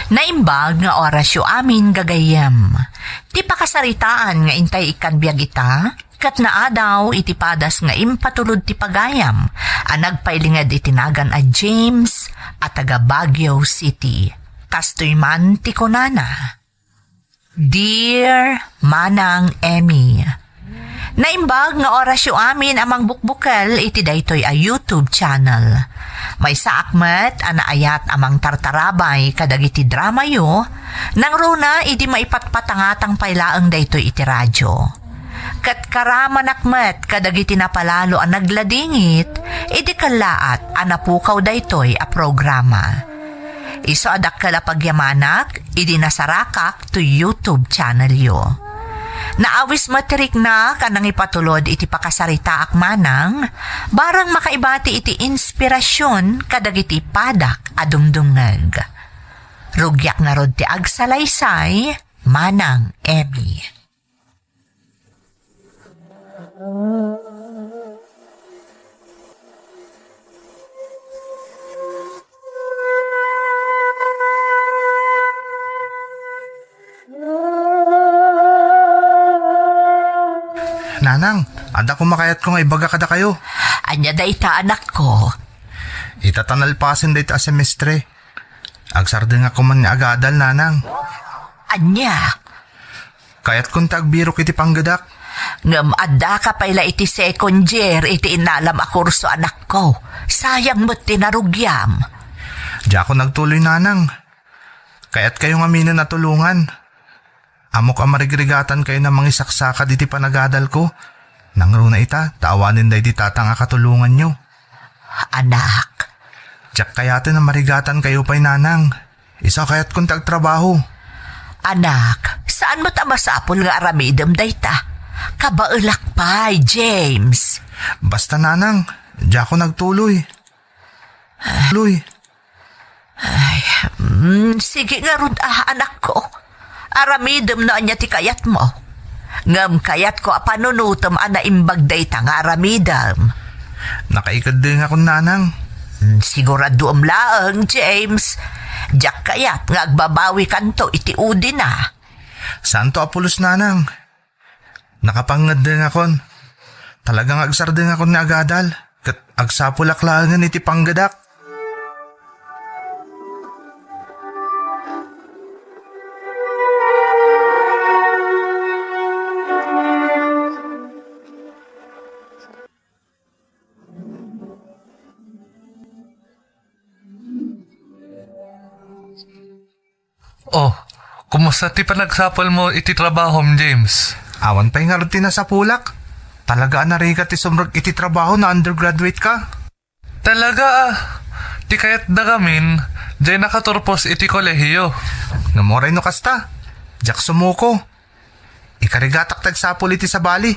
Naimbag nga orasyo amin gagayem. Ti pakasaritaan nga intay ikan biyag ita, kat naa daw itipadas nga impatulod ti pagayam, ang nagpailingad itinagan a James at taga Baguio City. Kastoy man ti kunana. Dear Manang Emmy, naimbag nga orasyo amin amang bukbukel iti daytoy a YouTube channel. May saakmet anaayat amang tartarabay kadagiti drama yo, nang runa iti maipatpatangatang pailaang daytoy iti radyo. Kat karaman akmet kadagiti napalalo ang nagladingit, iti kalaat anapukaw daytoy a programa. Iso adak kalapagyamanak, iti nasarakak to YouTube channel yo. Naawis materik na kanang ipatulod iti pakasarita akmanang, barang makaibati iti inspirasyon kadagiti padak adungdungag. Rugyak nga rod ti agsalaysay, Manang Emmy. Nanang, ada kumakayat ko nga ibaga kada kayo. Anya dayta anak ko. Itatanalpasin dayta a semestre. Agsarde nga kuman nga agadal, nanang. Anya, Kayat kong tagbirok iti panggadak. ngam adda ka payla iti second year iti inalam a kurso anak ko. Sayang mo't tinarugyam. Di ako nagtuloy, nanang. Kayat kayo nga mino natulungan. Amok ang marigrigatan kayo ng mga isaksaka diti panagadal ko. Nang runa ita, taawanin day di tatang katulungan nyo. Anak, Diyak kayatin na marigatan kayo pa'y nanang. Isa kayat kong tagtrabaho. anak, saan mo tamasapol nga aramidem dayta? Kabaulak pa, James. Basta, nanang, di ako nagtuloy. Sige nga rod anak ko. Aramidem na anya ti kayat mo. Ngam kayat ko apanunutom ana imbag dayta nga aramidem. Nakaikad din ako, nanang. Sigurado laang, James. Diyak kayat nga agbabawi kanto iti udi na. Santo Apolos, nanang. Nakapangad din ako. Talagang agsar din ako na agadal. Kat agsapulaklangan iti panggadak. Oh, kumusta ti panagsapol mo iti trabahom, James? Awan pa'y nga rutina sa pulak. Talaga narigat ti sumrag iti trabaho na undergraduate ka. Talaga ah. Ti kayat dagamin, jay nakaturpos iti kolehiyo. Namoray no kasta. Diyak sumuko. Ikarigatak tagsapol iti sa bali.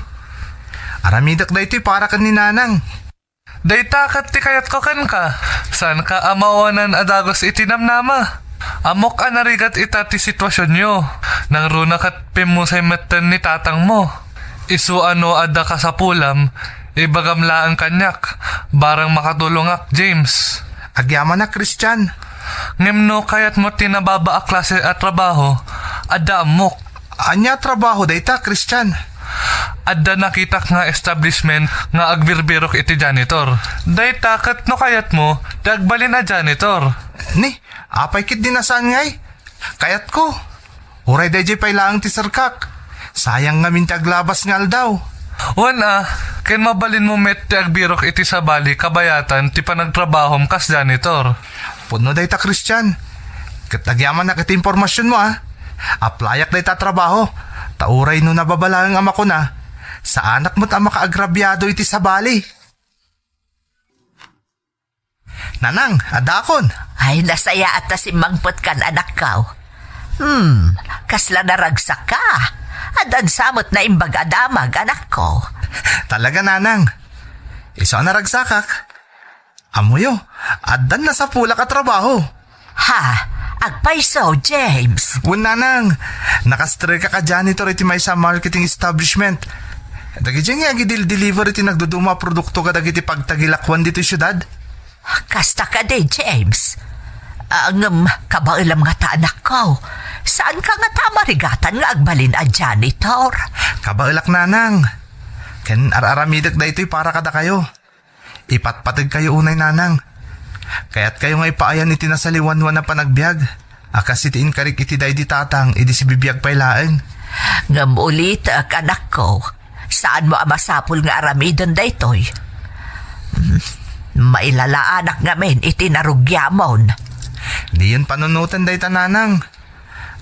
Aramidak da ito'y para kan ni nanang. Day takat ti kayat ko kan ka. Saan ka amawanan adagos iti namnama? Amok anarigat ita ti sitwasyon nyo. Nang runa kat pimusay metten ni tatang mo. Isu ano ada ka sa pulam, ibagamla ang kanyak. Barang makatulongak, James. Agyaman na, Christian. Ngimno kayat mo tinababa a klase at trabaho, ada amok. Anya trabaho dayta, Christian. Adda nakitak nga establishment nga agbirbirok iti janitor. Day takat no kayat mo, dagbalin a janitor. Ni, apay kit dinasaan ngay. Kayat ko. Uray dayjay pay laang ti sarkak. Sayang nga mintaglabas ngal daw. Wana, ken mabalin mo met ti agbirok iti sabali kabayatan ti panagtrabahom kas janitor. Puno dayta, Christian. Katagyaman na kiti impormasyon mo, ah. Aplayak dayta trabaho. Tauray no nababalang ama ko na. Sa anak mo't ang makaagrabyado iti sabali. Nanang, adakon. Ay, nasaya at nasimangpot kan anak ka. Kasla naragsak ka. Adan samot na imbag adamag, anak ko. Talaga, nanang. Iso na ragsakak. Amuyo, adan na sa pula ka trabaho. Ha? Agpaiso, James. Wan, nanang. Nakastre ka ka janitor iti may sa marketing establishment. Dagi dyan nga gidil-deliver iti nagduduma produkto ka dagiti pagtagilakwan dito syudad. Kasta ka din, James. Ang kabailam nga ta anak ko. Saan ka nga ta marigatan nga agbalin a janitor? Kabailak nanang. Ken araramidak da ito'y para kada kayo. Ipatpatid kayo unay nanang. Kaya't kayo nga ipaayan iti nasaliwanwan na panagbiag. Akas itiin karik iti day di tatang, idi si bibiyag pailaan. Ngam ulit ak anak ko. Saan mo amasapul nga aramidon da ito'y? Mailalaanak nga men iti narugyamon. Di yun panunutan day tananang.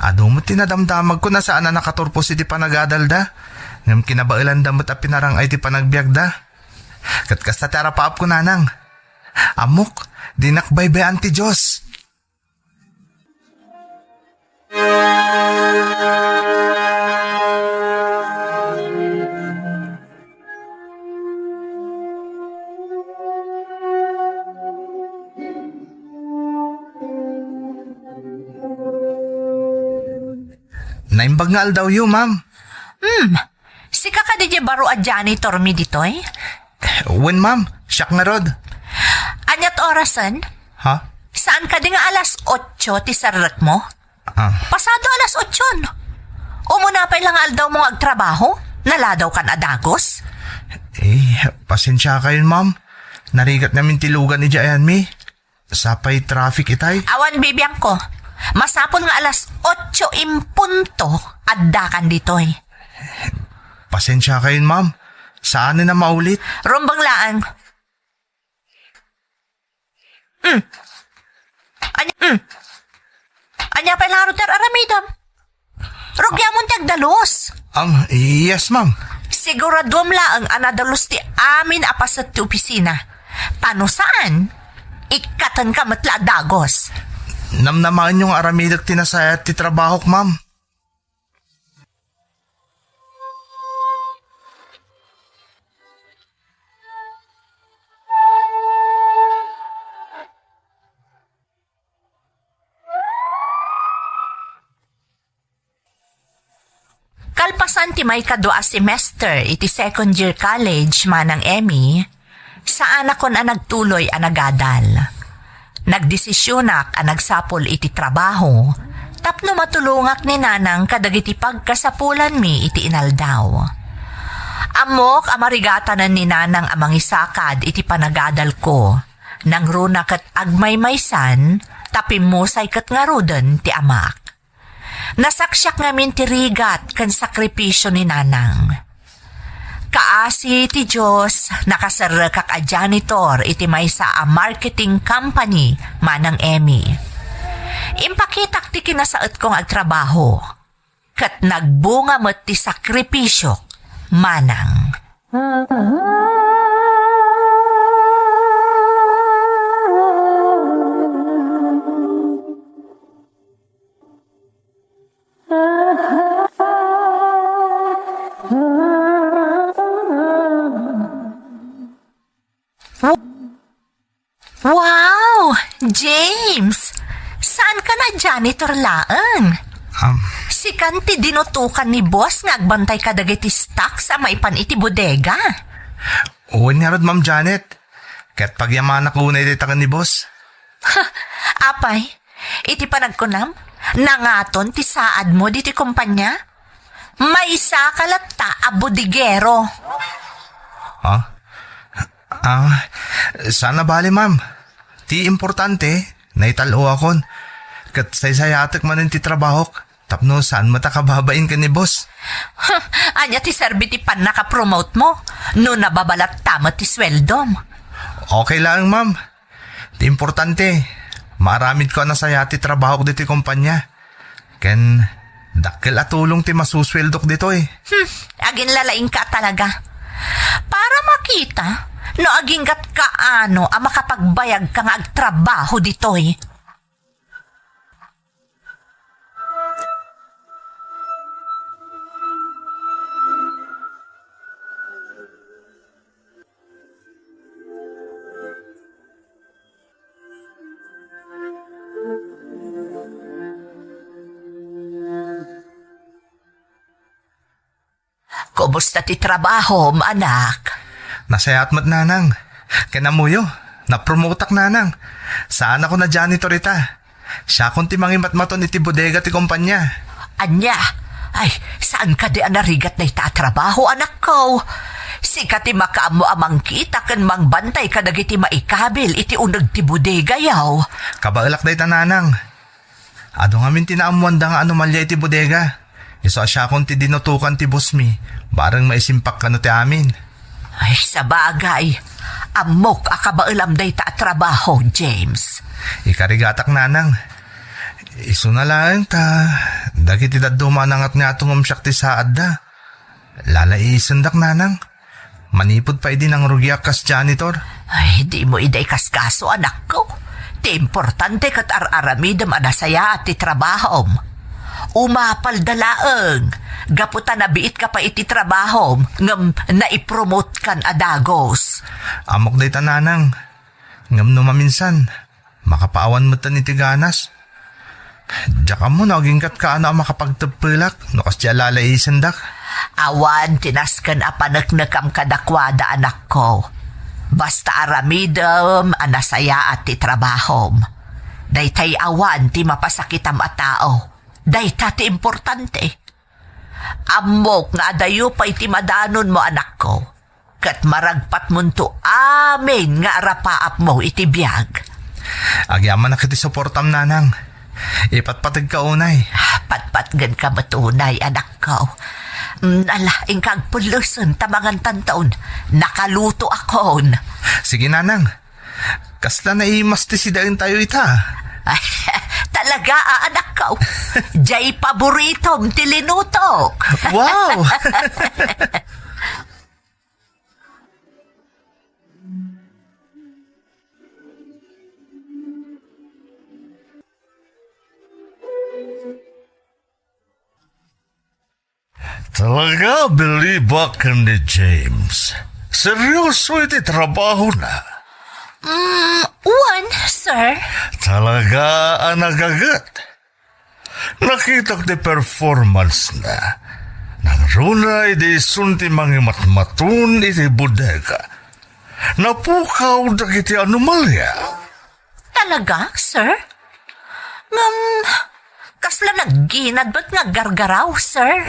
Ado mo tinadamdamag ko na saan na nakaturpos iti panagadal da. Ngam kinabailan damot a pinarang ay iti panagbiag da. Kat kasta tarapaap ko nanang. Amok, dinakbaybayan ti Diyos. Naimbag nga daw yun, ma'am. Sika ka di baro a janitor mi ditoy? When, ma'am? Siyak nga rod. Anyat orasan? Ha? Saan ka di nga alas 8 ti sarrak mo? Pasado alas 8. Umunapay lang aldaw mong agtrabaho? Naladaw kan adagos? Pasensya kayo, ma'am. Narigat namin tilugan ni Jayan mi. Sapay traffic itay. Awan bibiyang ko. Masapon nga alas 8 impunto adda kan ditoy. Pasensya kayo, ma'am. Saan na maulit? Rumbang laan. Anya pa lang router aramidam. Rugyamon tagdalos. Yes, ma'am. Siguradom laang anadalos ti amin apasat ti opisina. Pano saan? Ikatan ka matla dagos. Namnamaan yung aramidak tinasayat ti trabaho, ma'am. Kalpasan ti may kadua semester iti second year college manang Emmy, saan akon a nagtuloy a nagadal. Nagdesisyonak a nagsapol iti trabaho, tapno matulungak ni nanang kadagiti pagkasapulan mi iti inaldaw. Amok amarigatanan ni nanang amang isakad iti panagadal ko, nang runa kat agmaymaysan, tapimmusay kat nga rudan ti amak. Nasaksyak ngamin ti rigat kan sakripisyo ni nanang. Kaasi ti Diyos, nakasarrekak a janitor iti maysa a marketing company manang Emmy. Impakitak ti kinasaot kong agtrabaho, kat nagbunga mo't ti sakripisyo manang. Wow! James! Saan ka na janitor laan? Si kanti dinutukan ni boss nga agbantay ka dagiti stock sa maipan iti bodega. Uwan nga rod, ma'am Janet. Kaya't pagyamanak unay ditakan ni boss. Apay, iti panagkunam, nangaton ti saad mo diti kumpanya? May isa kalata a bodigero. Sana bali, ma'am. Ti importante, naitalo akon. Kat saysayatak man ti trabaho, tapno saan matakababain ka ni boss. Anya ti serbi ti pan nakapromote mo, no nababalat tama ti sweldom. Okay lang, ma'am. Ti importante, maramid ko na saya ti trabaho dito kumpanya. Ken, dakil at tulong ti masusweldok dito eh. Agin lalaing ka talaga. Para makita, no aging gat kaano ang makapagbayag ka nga agtrabaho ditoy. Kumusta ti trabaho, anak? Nasayat mat nanang. Kanamuyo, napromotak nanang. Saan ako na janitor ita? Siya kung ti mangimat-maton iti bodega ti kumpanya. Anya, ay, saan ka di anarigat na itatrabaho, anak ko? Sika ti makaamo amang kita kan mangbantay ka dagiti maikabil iti unag ti bodega yaw. Kabailak day tananang. Ado nga min tinaamuan da nga anomalya iti bodega. Iso siya kung ti dinutukan ti boss mi. Barang maisimpak ka no ti amin. Ay, sa bagay. Amok akabailam day ta trabaho, James. Ikarigatak nanang. Iso na lang ta. Dagiti dadumanangat nga tungumsyak ti saad da. Lalaisendak nanang. Manipod pa idin ang rugyak kas janitor. Ay, di mo iday kaskaso, anak ko. Ti importante kat ar-aramidam anasaya at ti trabahom. Umapal dalaeng. Gaputa na biit ka pa iti trabahom ngam naipromote kan adagos. Amok day tananang. Ngam no maminsan. Makapaawan mo tan iti ganas. Diyak mo naging kat ka ano ang makapagtapilak. No kas di alalaisendak. Awan tinaskan apanaknakam kadakwada, anak ko. Basta aramidam anasaya at ti trabahom. Daytay awan ti mapasakitam a tao. Dayta ti importante. Amok nga adayo pa iti madanon mo, anak ko. Kat maragpat mo to amin nga arapaap mo iti biyag. Agyaman na kiti suportam nanang. Ipatpatag ka unay. Patpatgan ka matunay, anak ko. Ala, ingkag pulusun tamangan tantaon. Nakaluto akon. Sige nanang. Kasla na imastisidain tayo ita. Ay, talaga, anak ko. Jay paboritom tilinutok. Wow! Talaga bilibak ka ni James. Seryoso iti trabaho na. One, sir. Talaga ang nagagat. Nakita ko di performance na. Nang runay di sunti mga matmatun iti bodega. Napukaw dagiti anomalya. Talaga, sir? Kasla nagginad ba't nga gargaraw, sir?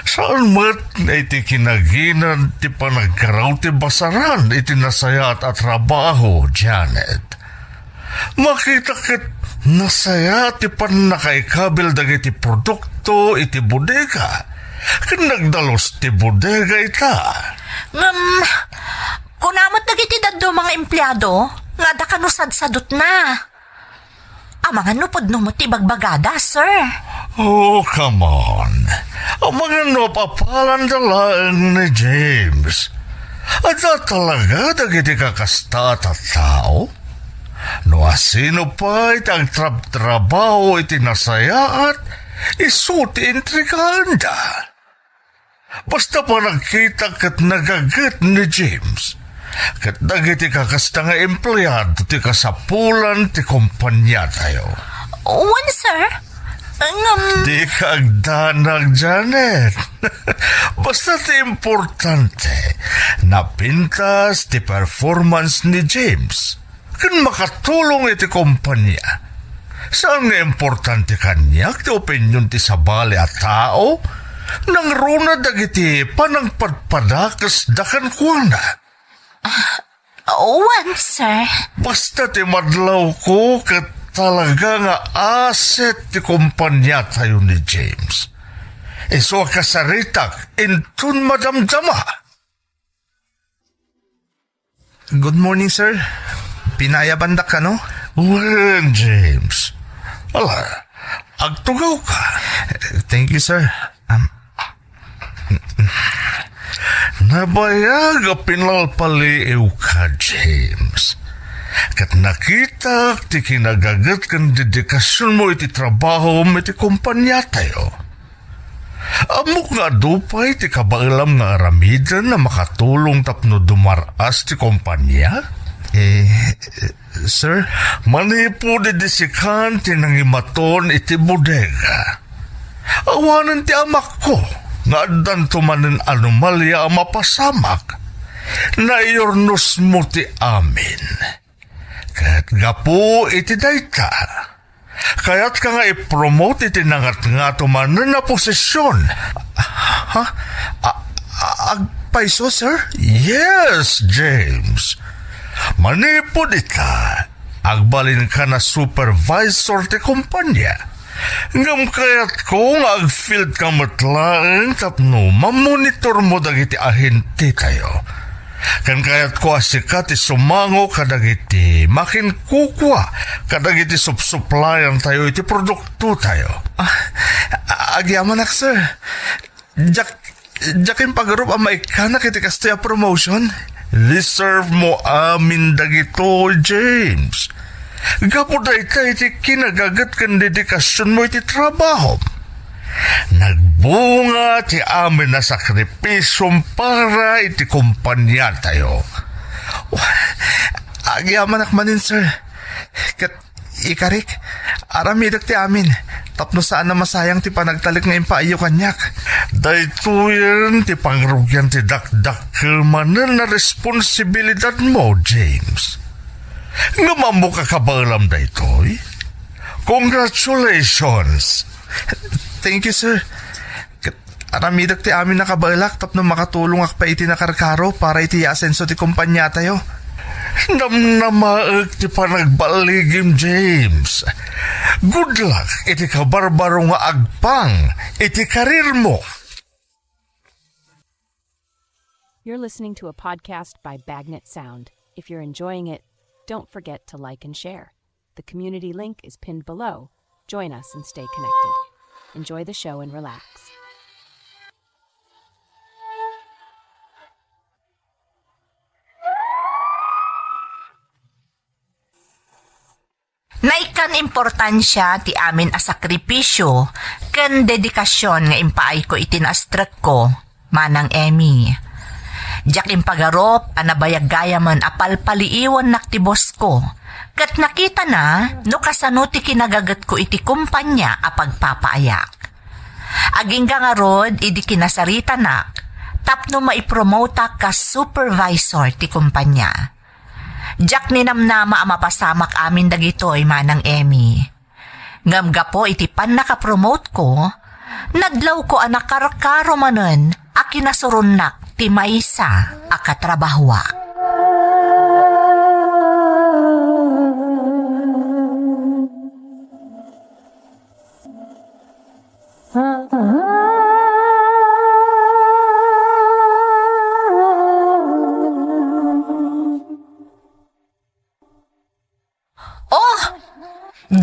Saan mat na iti kinaginan ti panagkaraw ti basaran iti nasayat at trabaho, Janet. Makita kit nasaya ti panakaikabil dagiti produkto iti bodega. Nagdalos ti bodega ita. Kunamot nagiti daddo mga empleyado, nga da kanusad-sadot na. Mga nupod no mo ti bagbagada, sir. Oh, come on. Ang mga napapalan dalaan ni James. At talaga dagiti kakasta at tao? No asino pa itang trabaho iti nasaya at isuti intrikanda. Basta pa nagkita kat nagagat ni James. Kat dagiti kakasta nga empleyado ti kasapulan ti kumpanya tayo. One, sir? Di kagdanag, Janet. Basta ti importante na pintas ti performance ni James. Kan makatulong iti kumpanya. Saan nga importante kanyak ti opinyon ti sabali at tao? Nang runa dagiti panangpadpadakas dakan kuwana. One, sir. Basta ti madlaw ko kat talaga nga asset ti kumpanya tayo ni James. Iso kasaritak intun madamdama. Good morning, sir. Pinayabandak ka, no? Well, James. Ala, agtugaw ka. Thank you, sir. Nabayag a pinalpaliw ka, James. Kat nakita ti kinagagat kan dedikasyon mo iti trabaho mo iti kumpanya tayo. Amok nga dupay ti kabailam nga aramidan na makatulong tapno dumaras ti kumpanya? Sir? Manipo di disikan ti nangimaton iti bodega. Awanan ti amak ko. Nga adan tumanin anomalya ang mapasamak na iornos mo ti amin. Kat gapo iti dayta. Kaya't ka nga i-promote iti nangat nga tumanan na posisyon. Ha? Agpaiso, sir? Yes, James. Manipod ita. Agbalin ka na supervisor ti kumpanya. Ngam kaya't ko nga ag-field ka matlaang tapno mamonitor mo dagiti ahente tayo. Kan kaya't ko asika ti sumango kadagiti makin kukwa kadagiti supplyan tayo iti produkto tayo. Agyaman ak, sir. Jakin pagarup ang maikanak iti kastoya promotion. Deserve mo amin dagito, James. Gapo da iti kinagagat kan dedikasyon mo iti trabaho. Nagbunga ti amin na sakripisyong para iti kumpanya tayo. Agyaman akmanin, sir. Kat ikarik, aramidak ti amin. Tapno saan na masayang ti panagtalik ngayon paayo kanyak. Dahito yan ti pangrugyan ti dakdak manan na responsibilidad mo, James. Nga mamu ka kabalam dahito, eh? Congratulations! Thank you, sir. Aramidak ti amin nakabalak tapno makatulong ak pa iti nakarkaro para iti asenso ti kumpanya tayo. Namnamaag ti panagbaligim, James. Good luck iti kabarbaro nga agpang iti karir mo. You're listening to a podcast by Bagnet Sound. If you're enjoying it, don't forget to like and share. The community link is pinned below. Join us and stay connected. Enjoy the show and relax. Naikan importansya ti amin a sakripisyo ken dedikasyon nga impaay ko itinastrek ko, manang Emmy. Diyak impagarop anabayag gayaman apalpaliiwan naktibos ko. Kat nakita na no kasano ti kinagagat ko iti kumpanya a pagpapaayak. Aging nga rod idi kinasarita nak tapno maipromota ka supervisor ti kumpanya. Diyak ninamnama ang mapasamak amin dagitoy, manang Emmy. Ngamga po iti pan nakapromote ko, nadlaw ko anak karkaro manen a kinasurunak ti maysa a katrabahwa.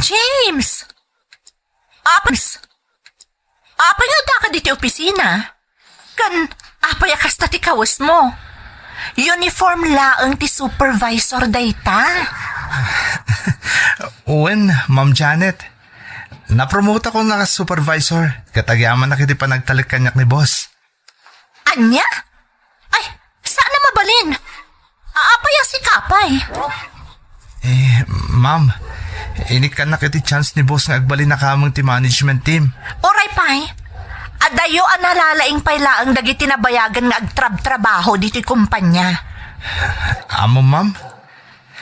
James! Apay nga da ka diti opisina. Kan, apay akasta ti kawas mo. Uniform laang ti supervisor dayta. Uwen, Ma'am Janet. Napromote ako na supervisor. Katagyaman na kiti panagtalik kanyak ni boss. Anya? Ay, saan na mabalin? Apay si kapay. Ma'am, inikan na kiti chance ni boss nga agbalin na kamang ti management team. Oray pay, adayo ang nalalaing pay laang dagiti nabayagan nga agtrab-trabaho diti kumpanya. Amo, ma'am.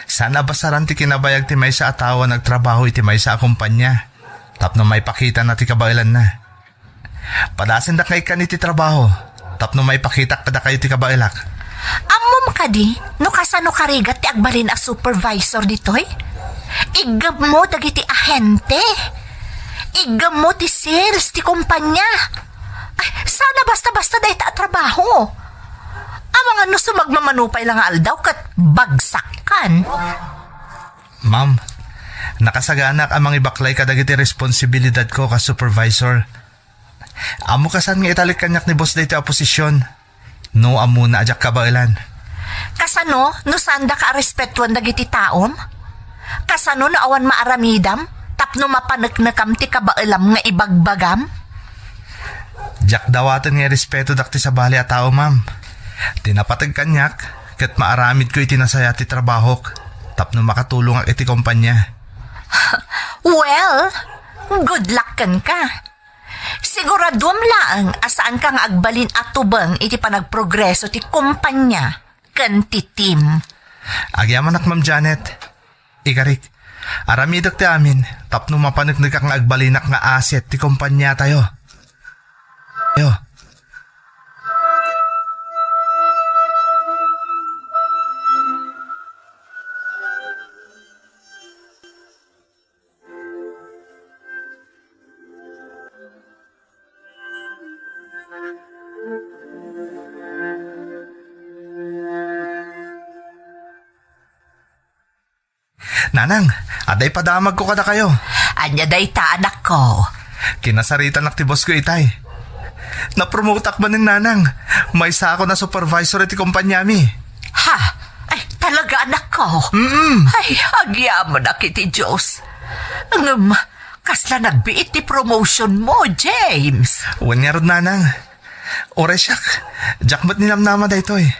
Sana basaran ti kinabayag ti may sa atawa nagtrabaho iti may sa kumpanya. Tapno may pakita na ti kabailan na. Padasin da kay kan iti trabaho. Tapno may pakita kada kayo ti kabailak. Amom ka di, no kasano karigat ti agbalin a supervisor ditoy? Igam mo dagiti ahente. Igam mo ti sales ti kumpanya. Ay, sana basta-basta dahi ta trabaho. Ang mga no sumagmamanupay lang aldaw kat bagsakan. Ma'am, nakasaganak ang mga ibaklay kadagiti responsibilidad ko ka supervisor. Amo kasan nga italik kanyak ni boss dito a posisyon. No amo na ajak kabailan. Kasano no sanda ka respetuan dagiti taom? Kasano no awan maaramidam? Tapno mapaneknekam ti kabailam nga ibagbagam? Jak dawatan nga respeto dakti sa bali a tao, ma'am. Tinapatag kanyak ket maaramid ko itinasaya ti trabahok. Tapno makatulong ak iti kumpanya. Well, good luck kan ka. Siguradum laang asaan ka nga agbalin at tubang iti panagprogreso ti kumpanya kan ti team. Agyaman ak, Ma'am Janet. Ikarik, aramidok ti amin, tapno mapanagnig ang agbalinak nga aset ti kumpanya tayo. Yo. Nanang, aday padamag ko kada kayo. Anya day ta anak ko. Kinasaritan nak ti boss ko itay. Napromote akman ng nanang. May sa ako na supervisor iti kumpanya mi. Ha? Ay, talaga anak ko? Ay, agyaman na kiti Diyos. Kasla nagbiit ti promotion mo, James. Wanyarod nanang. Oresyak, jakmat ninamnama da ito eh.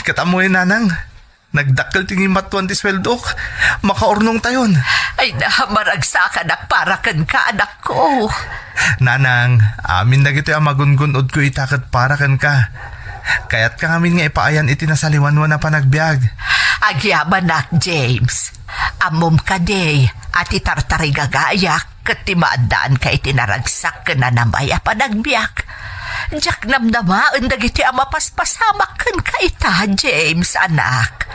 Katamoy nanang. Nagdakkel tingin matuan ti sweldok. Makaurnong tayon. Ay, namaragsakan ak para kan ka, anak ko. Nanang, amin na gito ang magungunod ko itakat para kan ka. Kaya't ka ngamin nga ipaayan iti nasaliwanwan na panagbiag. Agyaman nak, James. Amom ka day, at itartari gagayak, kat timaandaan ka itinaragsak ka na namaya panagbiak. Diyak namnamaan dagiti ang mapaspasamak kan ka ita, James, anak.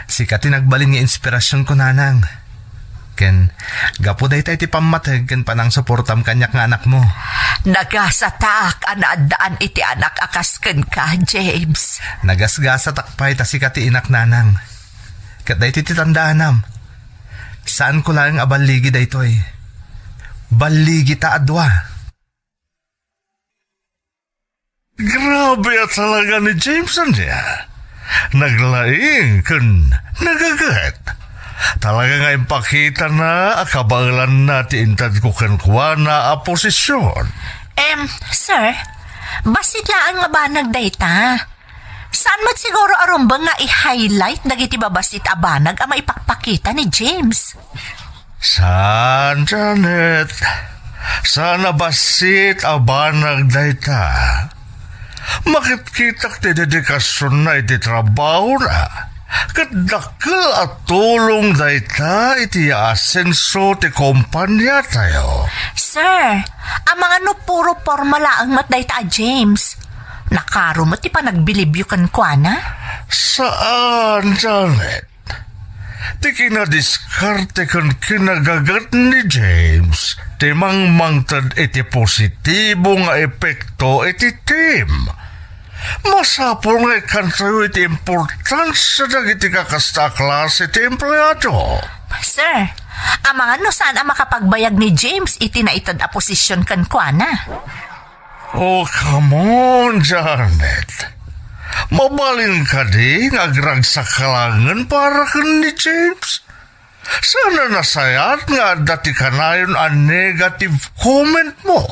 Sika tinagbalin nga inspirasyon ko nanang. Ken, gapo day tayo ti pamatag ken panang suportam kanyak nga anak mo. Nagasatak anaadaan iti anak akas ken ka, James. Nagasgasa takpay ta sika ti inak nanang. Kat day ti titandaanam. Saan ko lang abaligi day toy? Baligi ta adwa. Grabe at talaga ni Jameson niya. Naglaing kun nagagat. Talaga nga ipakita na akabalan natin intad ko kankwa na a posisyon. Sir, basit laan nga ba nagdayta? Saan mat siguro arumbang nga i-highlight dagiti babasit abanag ang maipakpakita ni James? Saan, Janet? Sana basit abanag dayta. Makitkitak ti dedikasyon na iti trabaho na. Kadakkel at tulong dayta iti asenso ti kumpanya tayo. Sir, ang mga no puro formala ang matdayta James. Nakaro mo ti pa nagbilibyo kan kwa na? Saan, Janet? Ti kinadiskarte kan kinagagat ni James, ti mangmangtad iti positibo nga epekto iti team. Masapol nga ikantayo iti importansya dagiti kakasta klase iti empleyado. Sir, ang mga no saan ang makapagbayag ni James iti na itad a posisyon kan kwa na? Oh, come on, Janet. Mabalin ka di ngagrag sa kalangan para kan ni James. Sana nasayat nga dati kanayon ang negative comment mo.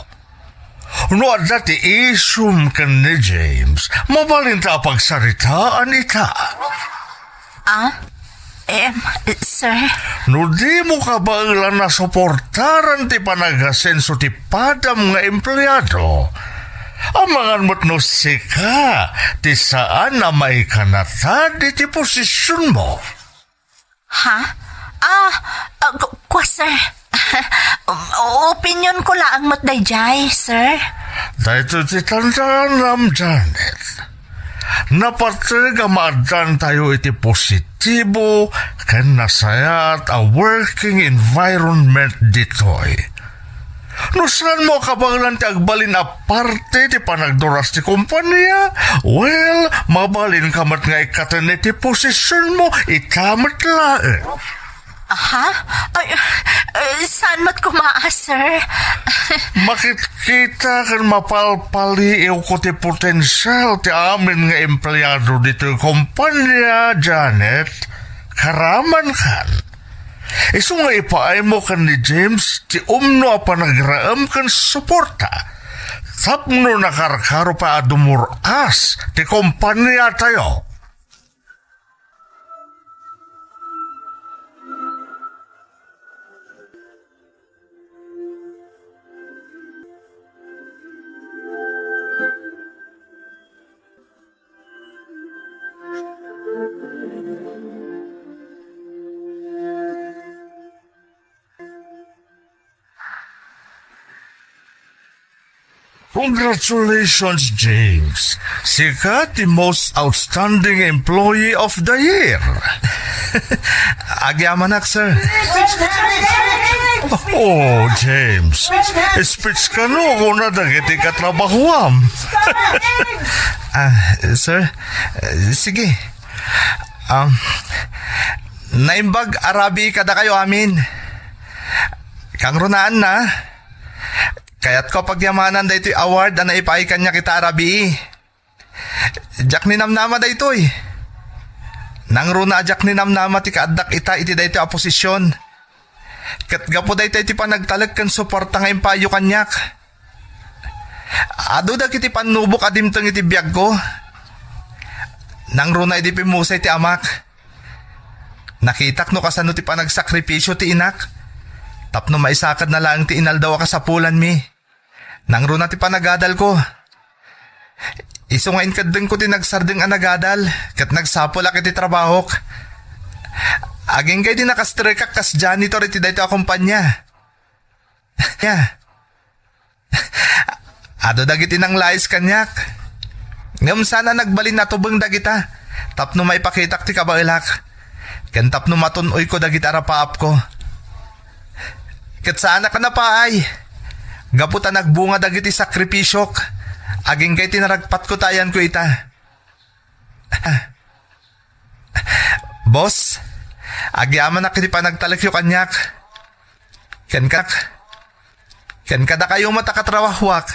No dati isum kan ni James, mabalin ta pagsaritaan ita. Sir? No di mo ka ba ilan na suportaran ti panagasenso ti padam nga empleyado? Amangan mo't no sika, ti saan na may kanatad iti posisyon mo. Ha? Kwa, sir. Opinion ko lang matdayjay, sir. Dahito ti tandaan Janet. Napatag maadan tayo iti positibo ken nasayat a working environment ditoy. No saan mo kabanglan ti agbalin aparte ti panagduras ti kumpanya? Well, mabalin kamat nga ikatan iti posisyon mo, ikamat laen. Ha? Saan mat kumaa, sir? Makikita kan mapalpaliw ko ti potensyal ti amin nga empleyado dito yung kumpanya, Janet. Karaman kan. Iso nga ipaay mo kan ni James ti umno pa nagraam kan suporta. Tapno nakarkaro pa adumuras ti kumpanya tayo. Congratulations, James. Sikat, the most outstanding employee of the year. Agyamanak, sir. Oh, James. Speech ka no kung nadagiti ka trabahuam. Sir, sige. Naimbag Arabi kada kayo amin. Kang runaan na. Kaya't ko pagyamanan da ito'y award na naipaikan niya kita Arabi. Jack ni namnama da ito'y. Nang runa Jack ni namnama ti kaadak ita iti da ito'y aposisyon. Kat gapo da ito'y ti panagtalag kan suporta nga impayo kanyak. Ado da kiti panubok adimtang iti biyag ko. Nang runa iti pimusay ti amak. Nakitak no kasano ti panagsakripisyo ti inak. Tapno maisakad na lang ti inaldawa ka sa pulan mi. Nang runa ti panagadal ko. Iso nga inkadeng ko ti nagsardeng anagadal. Kat nagsapol ak iti trabahok. Aging kay di nakastrekak kas janitor iti dayto akumpanya. Ado dagiti nang lais kanyak. Ngam sana nagbalin na tubeng dagita. Tapno maipakitak ti kabailak. Ken tapno matunoy ko dagiti arapaap ko. Ket sana ka na pa ay. Gaputa nagbunga dagiti sakripisyok. Aging kay tinaragpat ko tayan ko ita. Boss, agyaman na kiti panagtalakyo kanyak. Ken kada kayo matakatrawahwak.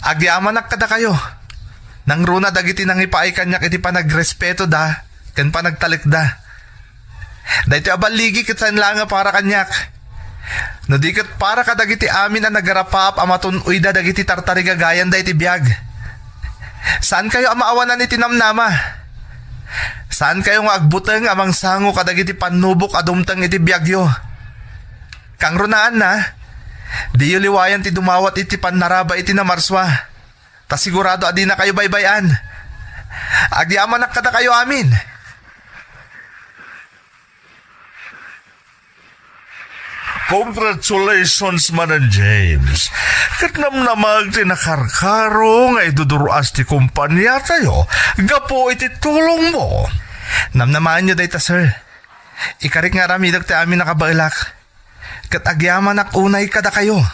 Agyaman na kada kayo. Nang runa dagiti nang ipaay kanyak iti panagrespeto da. Ken panagtalik da. Dahito abaligi ket saan lang nga para kanyak. No di ket para kadagiti amin na nagarapap amatun uyda dagiti tartarigagayan da iti biyag. Saan kayo amaawanan iti namnama? Saan kayo nga agbuteng amang sango kadagiti panubok adumtang iti biyagyo? Kang runaan na, di yu liwayan ti dumawat iti panaraba iti namarswa. Ta sigurado adi na kayo baybayan. Agyaman na kada kayo amin. Congratulations, Manan James. Kat namnamag tinakarkaro nga iduduruas ti kumpanya tayo, gapo iti tulong mo. Namnamaan nyo dayta sir. Ikarik nga ramidag ti amin nakabailak. Kat agyaman ak unay kada kayo.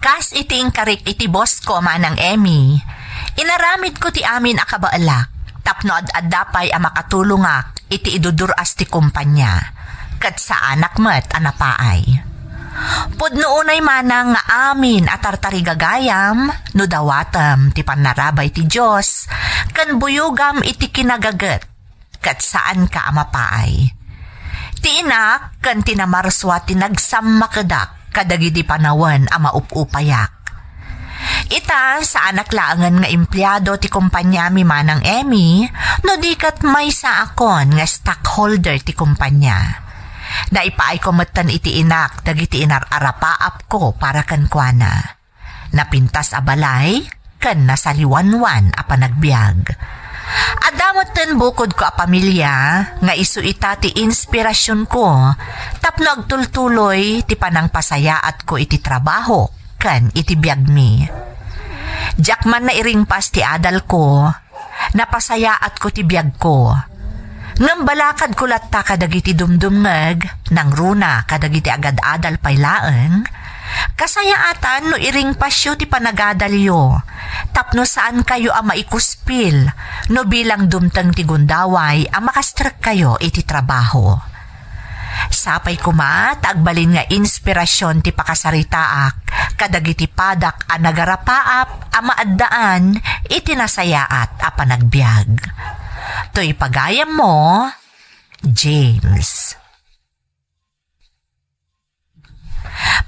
Kas iti ingkarik iti boss ko manang Emmy. Inaramid ko ti amin akabaalak. Tapno ad-addapay a makatulungak iti iduduras ti kumpanya. Kat sa anak met anapaay. Pudno unay manang nga amin at tartarigagayam no dawatam ti panarabay ti Diyos kan buyugam iti kinagagat kat saan ka amapaay. Ti inak kan tinamarswa ti nagsammakedak kadagiti panawan a maupupayak. Ita sa anak laangan nga empleyado ti kumpanya mi manang Emmy no dikat may sa akon nga stockholder ti kumpanya. Naipaay ko matan iti inak dagiti inararapaap ko para kan kuana. Napintas a balay kan nasaliwanwan a panagbiag. Adamot ten bukod ko a pamilya nga isu ita ti inspirasyon ko tapno agtultuloy ti panang pasayaat ko iti trabaho kan iti biag mi. Jakman na iringpas ti adal ko napasayaat ko ti biag ko. Ngam balakad ko latta kadagiti dumdumngeg nang runa kadagiti agad-adal paylaeng kasayaatan no iring pasyo ti panagadalyo tapno saan kayo ang maikuspil no bilang dumtang ti gundaway ang makastrek kayo iti trabaho. Sapay kuma tagbalin nga inspirasyon ti pakasaritaak kadagiti padak a nagarapaap a maaddaan iti nasayaat a panagbiag. To'y pagayam mo, James.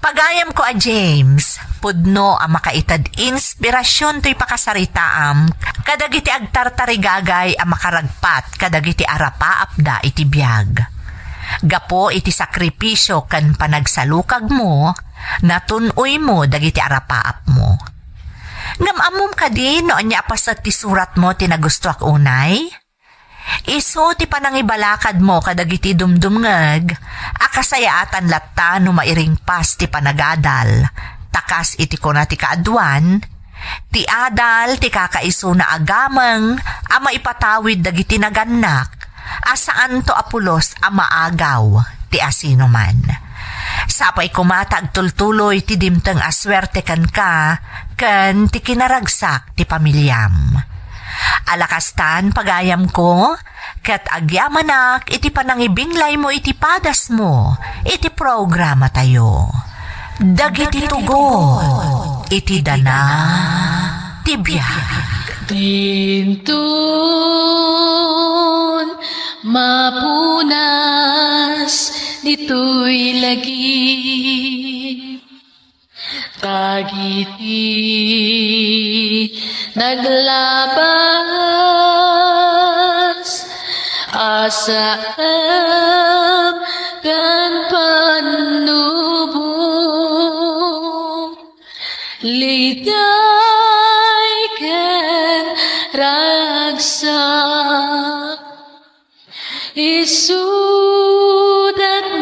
Pagayam ko a James, pudno a makaitad inspirasyon to'y pakasaritaam kadagiti agtartarigagay a makaragpat kadagiti arapaap da iti biag. Gapo iti sakripisyo kan panagsalukag mo, natunoy mo dagiti arapaap mo. Ngam amom ka din no anya pasat ti surat mo tinagusto ak unay? Iso ti panangibalakad mo kadagiti dumdumngeg, akasayaatan latta no mairing pas ti panagadal, takas iti ko na ti kaadwan, ti adal ti kakaiso na agamang ama ipatawid dagiti naganak, asaan to apulos ama agaw ti asino man. Sapay kumatag tultuloy ti dimteng aswerte kan ka, kan ti kinaragsak ti pamilyam. Alakastan pagayam ko, kat agyamanak iti panangibinglay mo iti padas mo, iti programa tayo. Dagiti tugo, iti dana, tibiyag. Tintun mapunas dito'y lagi tagiti naglabas asam kan panubong ligay ken ragsak isudat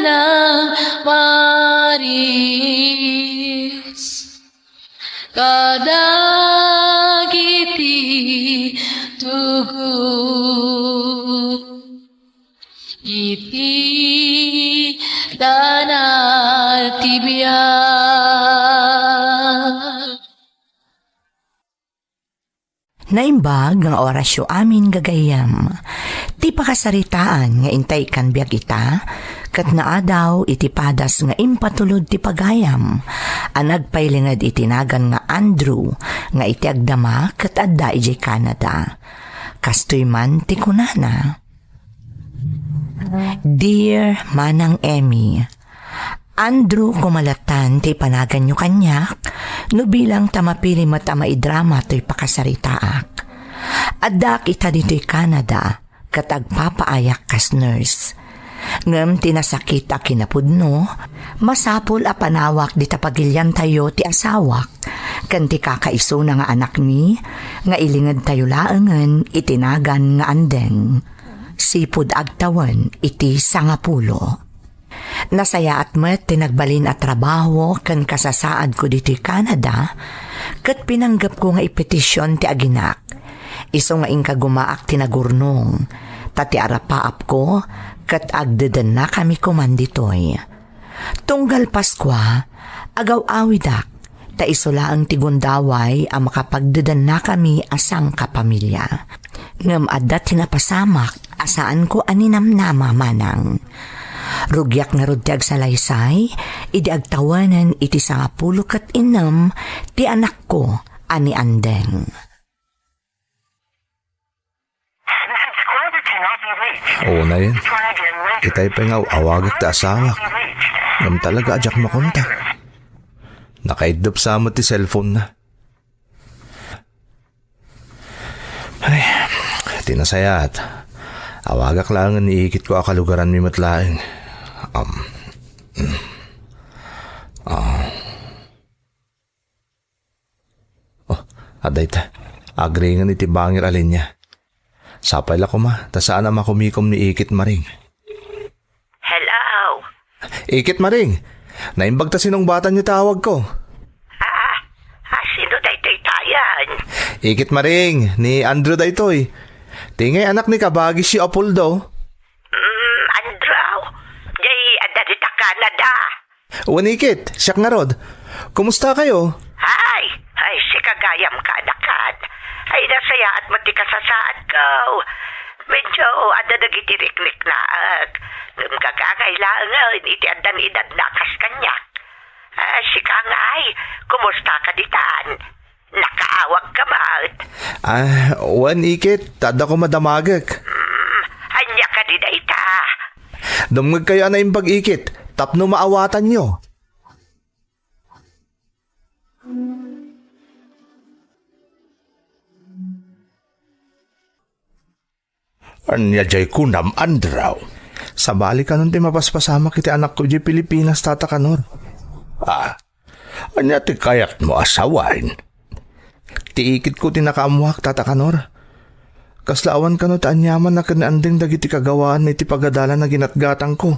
ng maris kadagiti tugo iti danal tibiyag. Naimbag nga orasyo amin gagayam. Ti pakasaritaan nga intay kan biag ita, kat naadaw iti padas nga impatulod ti pagayam. Anagpailingad itinagan nga Andrew, nga iti agdama kat adda iti Canada. Kastoy man ti kunana. Dear Manang Emmy, Andrew kumalatan ti panagan nyo kanyak, no bilang tamapili matama-idrama to'y pakasaritaak. Adak ita dito'y Canada, katag papaayak kas nurse. Ngem tinasakit a kinapudno, masapul a panawak di tapagilyan tayo ti asawak, kan ti kakaiso na nga anak ni, nga ilingad tayo laengen itinagan nga andeng. Sipud agtawan iti sangapulo. Nasaya at met tinagbalin at trabaho kan kasasaad ko dito Canada, kat pinanggap ko nga ipetisyon ti aginak. Iso nga ingka gumaak tinagurnong, tati arapaap ko, kat agdedan na kami kumanditoy. Tunggal Paskwa, agaw awidak, ta isolaang tigundaway ang makapagdedan na kami asang kapamilya. Ngam adda tinapasamak, asaan ko aninamnama manang. Rugyak nga rudyag sa laysay, idi agtawanan iti 10 kat 6 ti anak ko, ani andeng. Oo na yun. Itay pa nga awagak ta asawak. Ngam talaga ajak makontak. Nakaidop sa mo ti cellphone na. Ay, tinasayat. Awagak lang ang iikit ko akalugaran mi matlaing. Aday ta. Agringan iti bangir alin niya. Sapay la ko ma, ta saan na makumikom ni Ikit Maring. Hello? Ikit Maring, naimbag ta sinong bata niyo tawag ko. Sino daytoy tayan? Ikit Maring, ni Andrew daytoy. Tingay anak ni kabagi si Apoldo. Andrew, jay adarita Canada. Wanikit, siyak nga rod. Kumusta kayo? Ay, si kagayam ka anakan. Ay, nasaya at mati kasasaad ko. Medyo adadagitirik-lik na ng kagangailangan iti adan edad na kas kanyak. Si Kangay, kumusta ka ditan? Nakaawag ka maut? Wanikit, tada ko madamagak. Anya ka di dayta. Dumag kayo na imbag Ikit, tapno maawatan nyo. Anya jay kunam Andraw. Sabali ka nun ti mapaspasama kiti anak ko di Pilipinas tata kanor. Anya ti kayak mo asawain. Ti Ikit ko tinakaamuhak tata kanor. Kaslaawan ka no taanyaman na kanaanding dagiti kagawaan iti pagadalan na ginatgatang ko.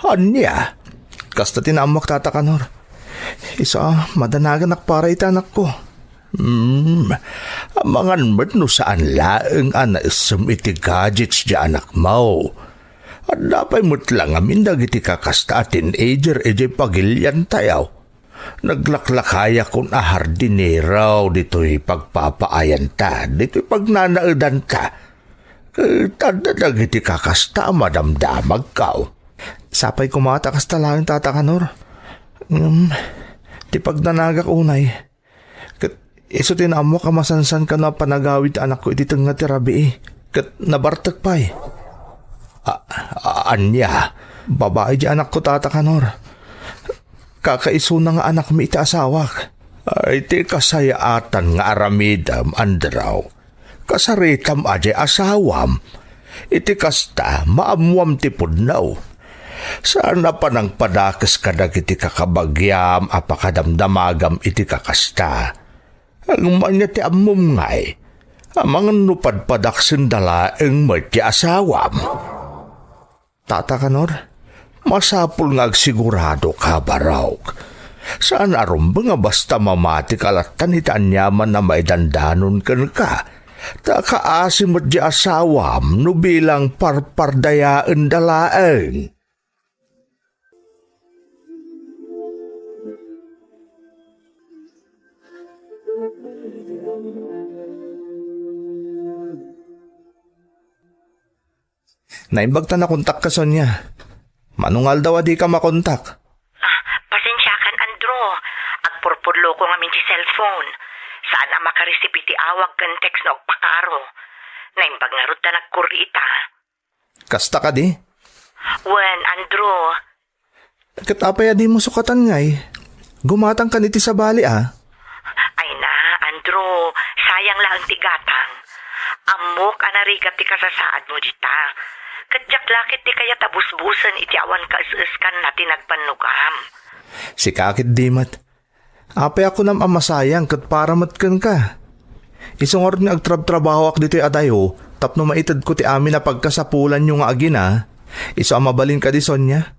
Anya? Kasta tinaamok tata Kanor. Isa, madanagan para iti anak ko. Amangan mo't no saan laeng anaisem iti gadgets di anak mo. At dapat mo't lang amin dagiti kakasta teenager iti pagilyan tayaw. Naglaklakaya kung ahardineraw dito'y pagpapaayan ta, dito'y pagnanaudan ta. Tanda dagiti kakasta madamdamag kao. Sapay kumata kasta lang tata Kanor. Ti pagnanagak unay. Iso tinamo ka masansan ka na panagawid anak ko iti tengah ti rabi kat nabartak pa'y. Anya? Babae di anak ko tata Kanor. Kakaiso na nga anak mi iti asawak. Ay ti kasayaatan nga aramidam andraw. Kasaritam aje asawam. Iti kasta maamuam ti pudnaw. Sana pa nang padakes kadag iti kakabagyam apakadamdamagam iti kakasta. Ang manya ti amom ngay. Amang nupadpadaksin dalaeng may ti asawam. Tata Kanor, Masapul nga agsigurado ka baraw. Saan arom ba nga basta mamati kalatan itanyaman na may dandanon kan ka? Ta kaasim at di asawam no bilang parpardayaan dalaeng. naimbagta na kontak ka Sonya. Manungal daw di ka makontak. Pasensya kan, Andrew. Agpurpurlo ko nga min ti cellphone. Saan na makaresip iti awag kan text na pakaro. Naimbag nga ruta nagkurita. Kasta ka di? Wen, Andrew. Katapaya di mo sukatan ngay. Gumatang ka niti sa bali Ay na, Andrew. Sayang lang ti gatang. Amok anarigat ti kasasaad mo dita. Kadyak lakit ti kaya tabusbusan iti awan kaiskan na tinagpanugam. Si kakit di mat. Apay ako nam amasayang kat para matkan ka. Isang oras nga agtrab-trabaho ak dito adayo, tapno maitad ko ti amin na pagkasapulan yung agina. Iso amabalin ka di Sonya.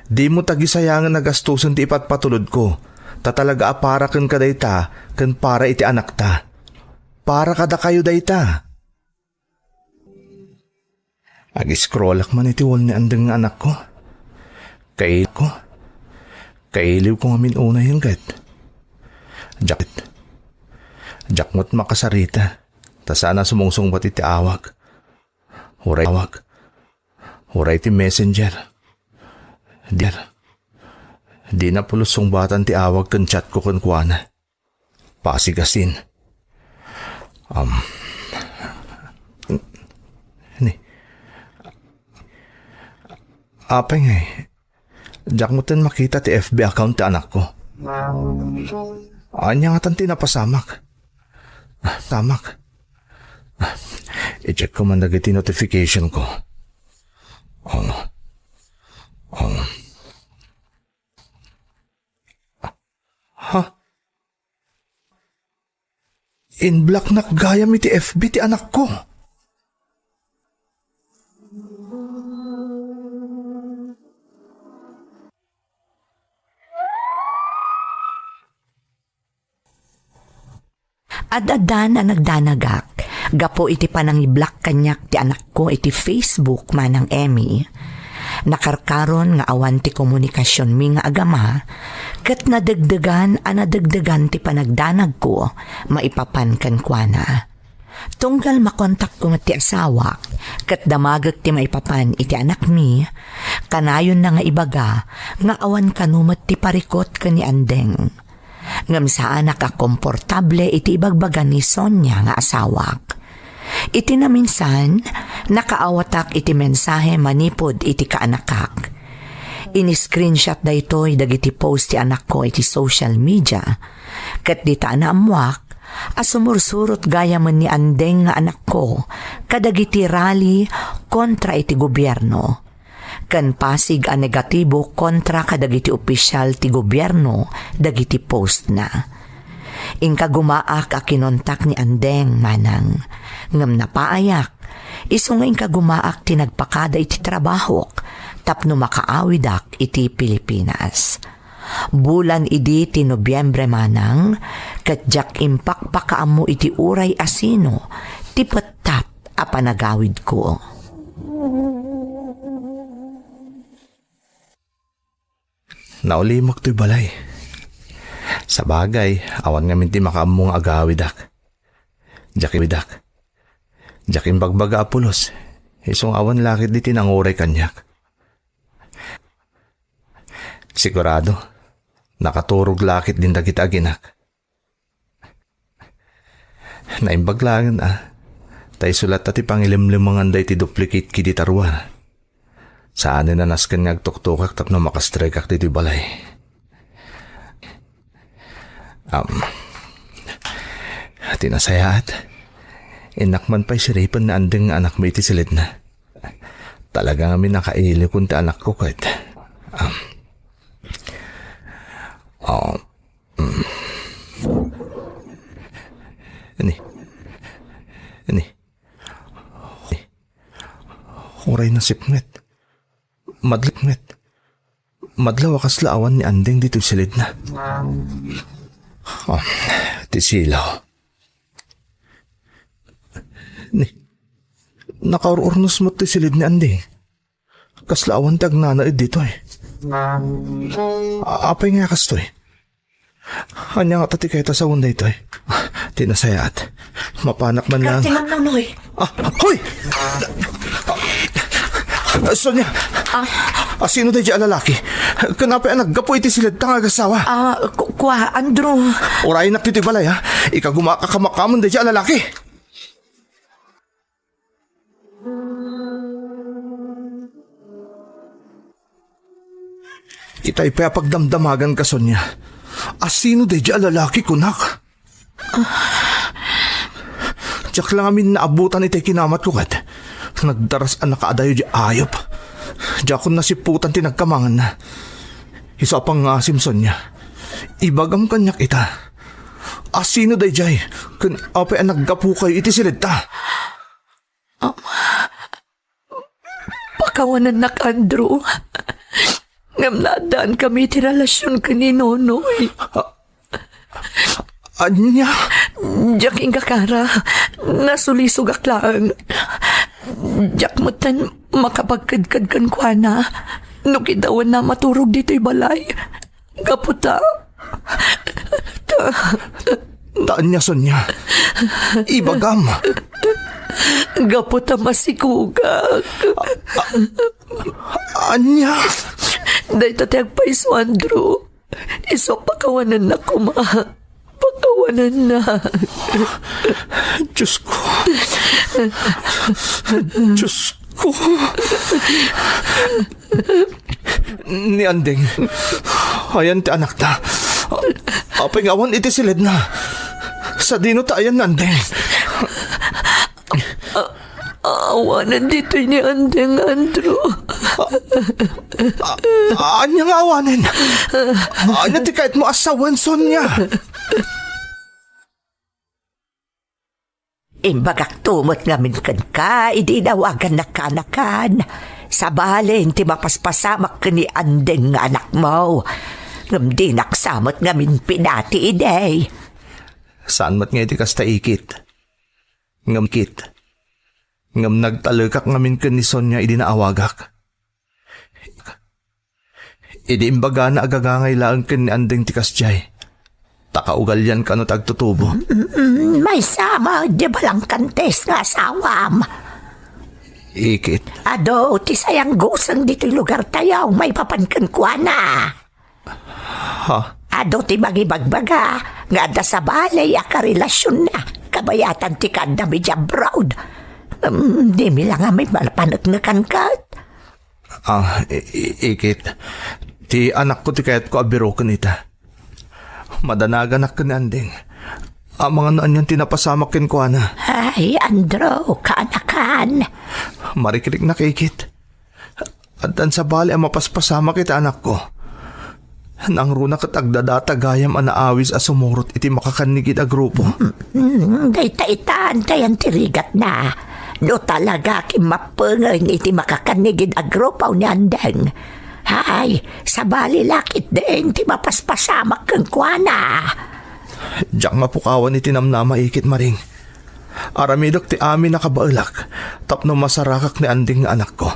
Di mo tagisayangan na gastusan ti ipatpatulod ko. Tatalaga aparakan ka dayta, kan para iti anak ta. Para kada kayo dayta. Ag-scrollak man iti wall ni andeng nga anak ko. Kailiw ko nga minuna yung kat. Jakmot makasarita. Ta sana sumungsong pati ti awag. Huray ti messenger. Di na pulusong batan ti awag kan chat ko kan kuana. Pasigasin. Apay ngay. Jakmutan makita ti FB account ti anak ko. Anya nga tanti napasamak. Tamak. I-check ko man dagiti notification ko. In black nakgayam iti FB ti anak ko. Adada na nagdanagak, gapo iti panangiblock kanyak ti anak ko iti Facebook manang Emmy. Nakarkaron nga awan ti komunikasyon mi nga agama, kat nadagdagan ti panagdanag ko, maipapan kan kuana. Tunggal makontak ko ti asawa, kat damagag ti maipapan iti anak mi, kanayon na nga ibaga, nga awan kanumat ti parikot ka ni andeng. Ngam saan nakakomportable iti ibagbagan ni Sonya nga asawak. Iti na minsan, nakaawatak iti mensahe manipod iti kaanakak. Ini-screenshot da ito'y dagiti post ti anak ko iti social media. Kat di ta na amuak, asumursurot gaya man ni andeng nga anak ko, kadagiti rally kontra iti gobyerno. Kan pasig a negatibo kontra kadagiti opisyal ti gobyerno dagiti post na. Inka gumaak a kinontak ni Andeng manang. Ngam napaayak. Iso nga inka gumaak tinagpakada iti trabahok. Tapno makaawidak iti Pilipinas. Bulan idi ti Nobyembre manang. Katjak impak pakaamo iti uray asino. Ti petap a panagawid ko. Naulimok to'y balay. Sa bagay, awan nga minti makaamong agawidak. Jakiwidak. Jakin bagbaga apulos. Isong awan lakit di tinanguray kanyak. Sigurado, nakaturog lakit din dagit aginak. Naimbaglangan tay sulat at ipangilimlimangan day ti duplicate kidi taruan. Saan na naskan nga agtuktukak tapno makastrike ak dito balay. Tinasayaat. Inakman pa'y siripan na andeng anak mo iti silid na. Talaga kami nakaili kung ti anak ko kahit. Ini. Huray na sipnget. Madlipnget. Madlaw akas laawan ni andeng dito silid na. Tisilaw. Nakaururnos mo ti silid ni andeng. Kaslaawan ti agnanaid dito eh. Apay nga kas to eh. Anya nga tati kayo ta sa unday to eh. Tinasayaat. Mapanak man lang. Katingan lang noy. Hoy! Sonia! Sino dahi dyan lalaki? Kanapay naggapo iti silid tang agasawa. Kwa, Andrew. Urayin na titi balay ha. Ikagumakakamakaman dahi dyan lalaki. Ita'y pagdamdamagan ka, Sonia. Sino dahi dyan lalaki, kunak? Diyak lang amin naabutan ita'y kinamat ko kat. Nagdaras ang nakaadayo di ayop. Diyak ko nasiputan tinagkamangan na. Isa pang Simpson niya. Ibagam kanyak ita. Sino day jay? Kun apay ang naggapu kayo iti silid ta. Pakawanan na ka, Andrew. Ngamladaan kami ti relasyon ka ni Nonoy. Anya? Diyak inga kara. Nasulisugak lang. Diyak motan makapagkadkad kan kwa na. Nukidawan na maturog dito'y balay. Kaputa. Taan niya, Sonia. Ibagam. Kaputa masikugak. Anya? Dahil tatayag pa iso, Andrew. Iso pakawanan na kuma. Pakawanan na. Diyos ko. Diyos ko. Ni andeng. Ayan ti anak ta. Apay ngawan iti silid na. Sa dino ta ayan andeng. Awanan dito ni Andeng, Andrew. Anya nga awanin. Anya ti kahit mo asawan, Sonia. Imbagak tumot ngamin kan ka, idinawagan na kanakan. Sa balin, ti mapaspasamak ka ni Andeng nga anak mo. Ngam di naksamot ngamin pinati iday. Saan mat nga iti kasta ikit? Ngam kit. Ngam nagtalagak ngamin ka ni Sonia idinaawagak. Idi imbaga na agagangay lang ka ni Andeng tikas jay. Takaugal yan ka no tagtutubo. May sama, di ba lang kantes nga asawam? Ikit. Ado, ti sayang gusang dito'y lugar tayaw, may papankan kwa na. Ha? Ado ti bagibagbaga, nga da sa balay akarelasyon na, kabayatan ti kanda medya broad. Di mi lang nga may malapanagnakan kat. Ikit. Ti anak ko ti kayat ko abiro ka nita. Madanagan ak ka ni Andeng. Mga naan yan tinapasamakin ko, ana. Ay, Andrew, kaanakan. Marikirik na kikit. At sa bali ang mapaspasama kita, anak ko. Nang runa kat agdadata gayam anaawis a sumurot iti makakanigid a grupo. Dayta-itaan tayan tirigat na. No talaga kimapengeng iti makakanigid agropaw ni Andeng. Hay, sabali lakit deng ti mapaspasamak kang kuana. Diyak mapukawan iti namnama ikit maring. Aramidok ti amin nakabailak, tapno masarakak ni anding nga anak ko.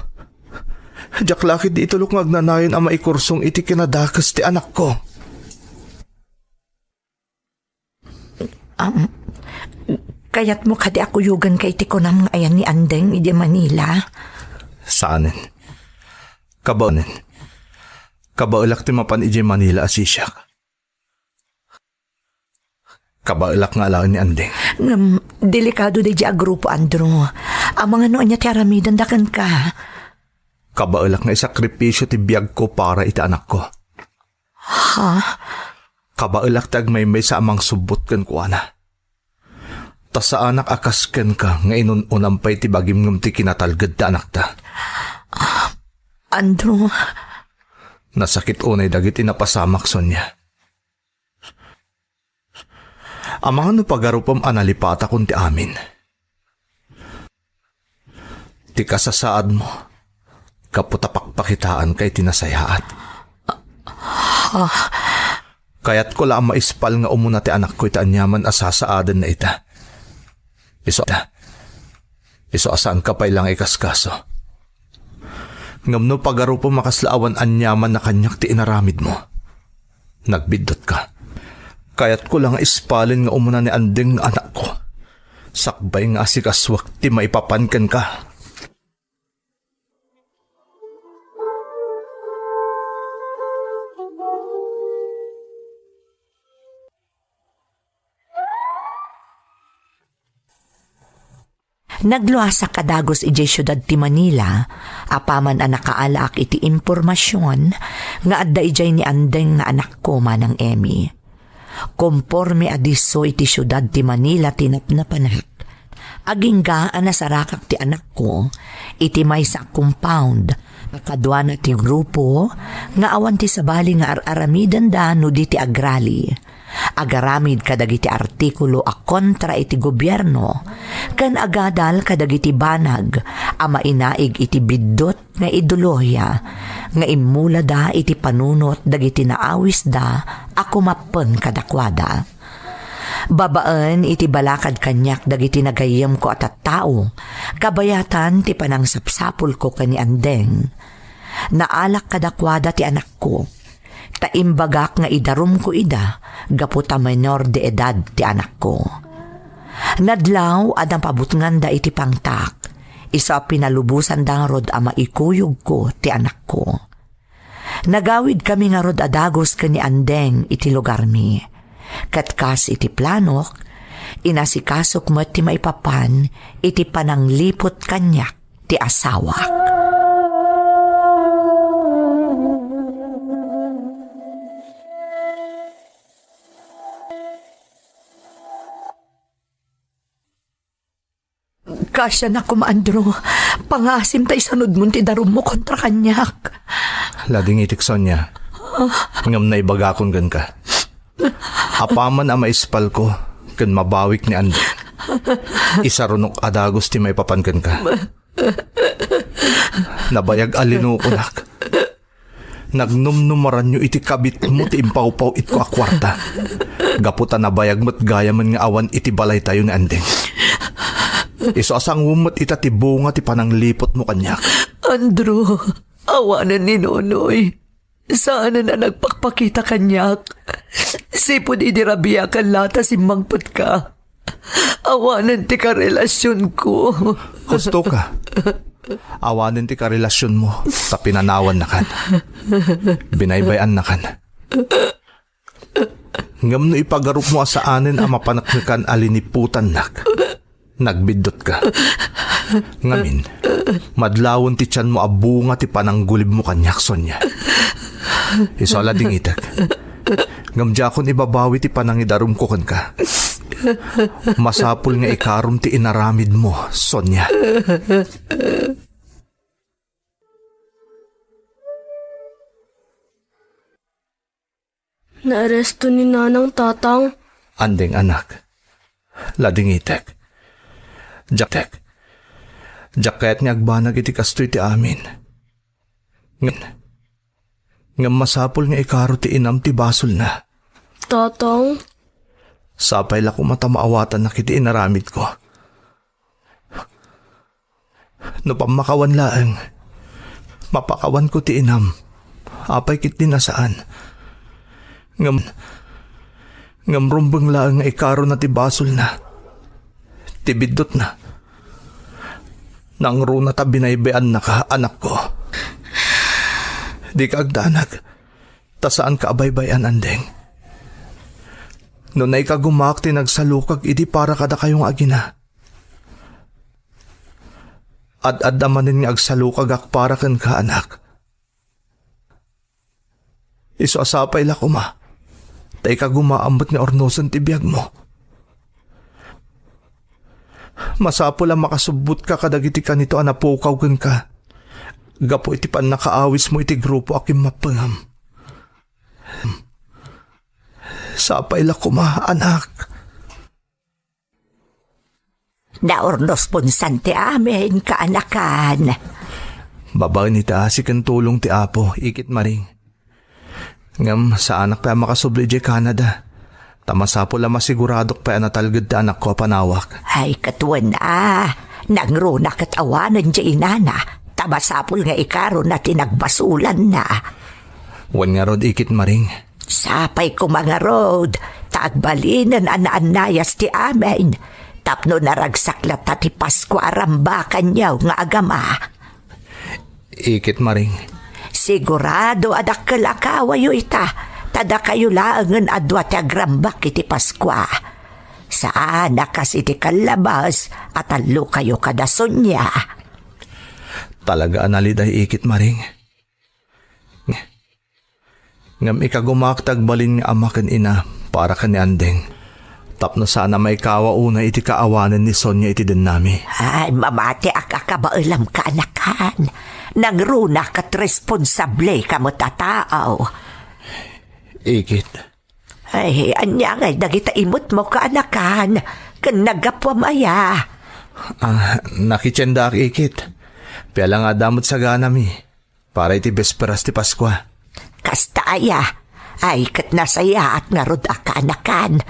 Diyak lakit di itulok magnanayon ang maikursong iti kinadakas ti anak ko. Kayat mo kadi ako yugan kay ti konam nga ayan ni Andeng iti Manila. Saanin? Kabaunin. Kabailak ti mapan iti Manila asisyak. Kabailak nga alaon ni Andeng. Delikado di a grupo, Andrew. Ang mga noon niya ti aramidan dakan ka. Kabailak nga isakripisyo ti biyag ko para iti anak ko. Ha? Kabailak ti agmaymay sa amang subot ken kuana. Ta sa anak akas ken ka nga inunampay ti bagim ngem ti kinatalged ti anak ta. Andrew, Nasakit unay dagiti napasamak Sonya. Amang no pagarupam analipata kun ti amin. Ti kasasaad mo, kaputapakpakitaan kay tinasayaat. Kaya't ko lang maispal nga umuna ti anak ko iti anyaman asasaadan na ita. Iso asaan ka pa ilang ikaskaso. Ngamno pagarupo makaslaawan anyaman na kanyak ti inaramid mo. Nagbidot ka. Kaya't ko lang ispalin nga umuna ni Andeng nga anak ko. Sakbay nga asikaswak ti maipapankan ka. nagluasa kadagos iti syudad ti Manila, apaman a nakaalaak iti impormasyon nga adda ijay ni Andeng nga anak ko manang Emmy. Komporme adiso iti syudad ti Manila tinapnapanak. Agingga nasarakak ti anak ko, iti may sa compound, nakadwa na ti grupo, nga awan ti sabali nga aramidan da no di ti agrali. Agaramid kadagiti artikulo a kontra iti gobyerno, kan agadal kadagiti banag, ama inaig iti biddot nga ideolohiya, nga imula da iti panunot dagiti naawis da ako mapen kadakwada. Babaan iti balakad kanyak dagiti nagayam ko at tao, kabayatan ti panang sapsapul ko kani Andeng. Naalak kadakwada ti anak ko, taimbagak nga idarum ko ida, gaputa minor de edad ti anak ko. Nadlaw adang pabutngan da iti pangtak, isa pinalubusan da rod ama ikuyog ko ti anak ko. Nagawid kami nga rod adagos kani Andeng iti lugar mi. Katkas iti planok, inasikasok mo ti maipapan, iti pananglipot kanyak ti asawak. Kasya na kumaandro, pangasim tayo sanod mo ti darum mo kontra kanyak. Lading itik Sonya, ngam na ibagakon gan ka. Apaman ang maispal ko, kan mabawik ni Andeng. Isarunok adagos ti may papankan ka. Nabayag alinukunak. Nagnumnumaran nyo iti kabit mo ti impaw-paw it ko akwarta. Gaputa nabayag mo't gayaman nga awan iti balay tayo ni Andeng. Iso asang umot ita ti bunga ti pananglipot mo kanyak. Andrew, awanan ni Nonoy. Saan na nagpakpakita kanyak? Sipod idirabiya kan lata simbangpot ka. Awanan ti karelasyon ko. Gusto ka? Awanin ti karelasyon mo, ta pinanawan na kan. Binaybayan na kan. Ngam no ipagarup mo asaanin ang mapanaknikan aliniputan nak. Nagbidot ka. Ngamin, madlawon ti tiyan mo abunga ti pananggulib mo kanyak Sonya. Isola ding itak. Ngamdya kon ibabawi ti panangidarum ko kan ka. Masapul nga ikarum ti inaramid mo, Sonya. Naaresto ni Nanang Tatang. Andeng anak. Ladingitek. Jaktek. Jaket nga agbanag iti kastoy ti amin. Nga masapol nga ikaro ti inam ti basol na. Tatang? Sapay la ko matamaawatan na kiti inaramid ko. No pamakawan laeng, mapakawan ko ti inam. Apay kit dinasaan. Ngamrumbang laeng nga ikaro na ti basol na. Tibidot na. Nangro na ta binaybayan na ka, anak ko. Di ka agdanag. Ta saan ka abaybayan, Andeng? Noon ay kagumak tinagsalukag idi para kada kayong agina. Ad amanin nga agsalukag ak para kan ka, anak. Iso asapay la kuma. Tay kagumaambot ni ornosan tibiyag mo. Masapo lang makasubot ka kadagiti ka nito anapukaw kan ka. Gapo iti pan nakaawis mo iti grupo akim mapangam. Sapay la kuma, anak. Naornos ponsante amin, kaanakan. Babae ni si kan tulong ti apo, ikit maring. Ngam sa anak pa makasubli di Canada. Tamasapo lang masiguradok pa natalgad ti anak ko panawak. Ay, katuan na. Nangro na katawanan di inana. Tamasapol nga ikaro na tinagbasulan na. Wan nga rod ikit maring. Sapay ko mga road, taagbalinan anaanayas ti amin. Tapno naragsaklat ti Pasko arambakan yaw nga agama. Ikit maring. Sigurado adak kalakawayo ita, tada kayo laangan adwa ti agrambak iti Pasko. Saan nakas iti kalabas at alo kayo kadason niya. Talaga analiday ikit maring. Ngam ikagumaktag balin nga ama kan ina para ka ni Andeng. Tapno sana may kawa una iti kaawanan ni Sonia iti din nami. Ay, mamati akakabailam ka anakan. Nangruna kat responsable ka mo tataaw. Ikit. Ay, anya ngay dagita imot mo ka anakan. Kan nagapwa maya. Nakitsenda ak ikit. Piyala nga damot sa ganami. Para iti besperas ti Paskwa. Kasta aya, ay kat nasaya at narod akanakan.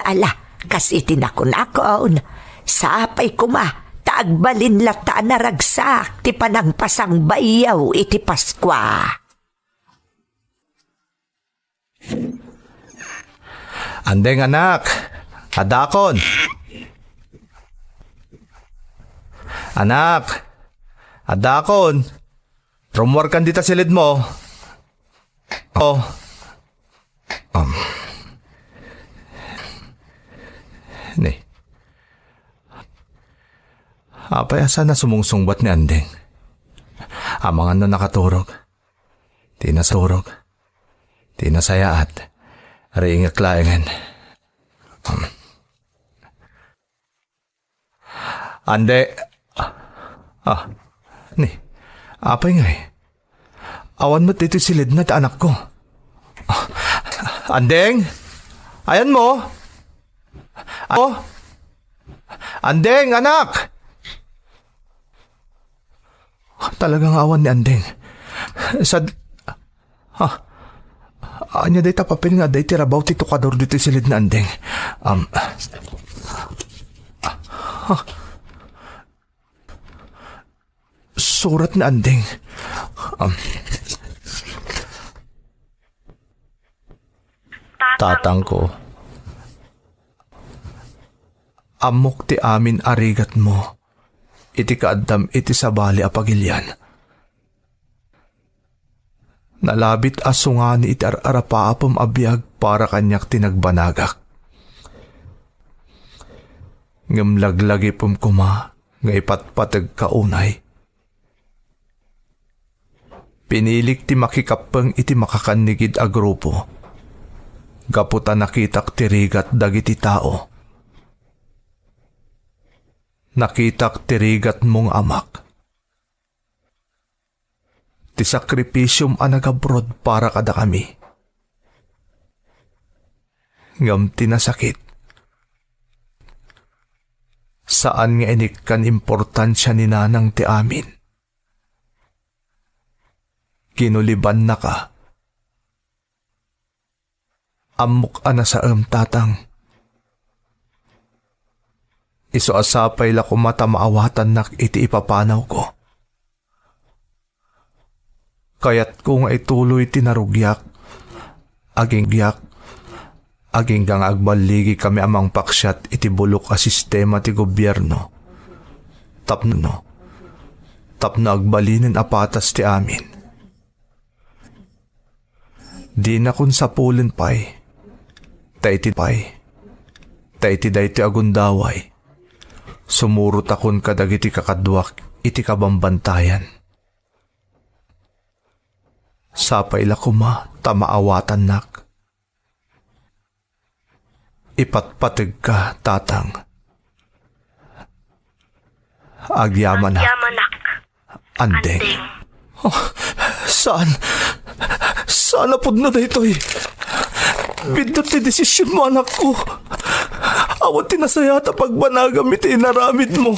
Ala, kasi tinakon-akon. Sapay kuma, taagbalin lata na ragsak, ti panang pasang bayaw iti Paskwa. Andeng anak, adakon. Anak, adakon. Rumor kan dita silid mo. Oh. Ni. Apay asa na sumungsungbat ni Andeng. Amangan na nakaturog. Tinasurog. Tinasayaat. Riingak laengan. Ande. Ni. Apay nga eh. Awan mo't dito silid na anak ko. Andeng? Ayan mo? Andeng, anak! Talagang awan ni Andeng. Anya day tapapin nga day tirabaw ti tukador dito silid na Andeng. Surat na Andeng. Tatang ko. Amok ti amin arigat mo. Iti kaadam iti sabali apagilyan. Nalabit asungani iti ararapaapom abiyag para kanyak tinagbanagak. Ngamlaglagi pom kuma nga ipatpatag kaunay. Pinilik ti makikapeng iti makakanigid a grupo. Gaputa nakitak tirigat dagiti tao. Nakitak tirigat mong amak. Ti sakripisyum anagabrod para kada kami. ngam tinasakit. Saan nga inik kan importansya ni nanang ti amin? Kinuliban na ka. Amok ana sa tatang. Iso asapay la ko mata maawatan nak iti ipapanaw ko. Kayat ko nga ituloy tinarugyak, aging giyak, aging gang agbaligi kami amang paksyat iti bulok a sistema ti gobyerno. Tapno agbalinin apatas ti amin. Di na kun sapulin pay, taiti dayti agundaway, sumurot akon kadag iti kakadwak iti kabambantayan. Sapay la kuma tamaawatan nak. Ipatpatig ka, tatang. Agyaman nak. Andeng. Oh, saan na pud na daytoy? Bindot ti desisyon mo, anak ko. Awat tinasayata pagbanagam iti inaramid mo.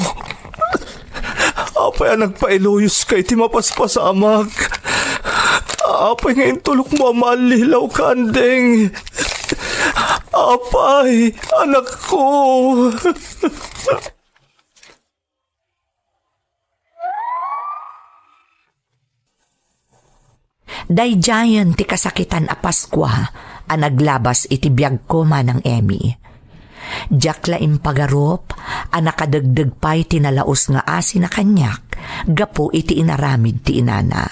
Apay ang nagpailuyos kay ti mapaspasamag. Apay ngayon tulok mo amalilaw ka, Andeng. Apay, anak ko. Dayjayan ti kasakitan a Paskwa a naglabas iti biyag ko manang Emmy. Jakla impagarop a nakadagdag pa'y tinalaos nga asin na kanyak gapo iti inaramid ti inana.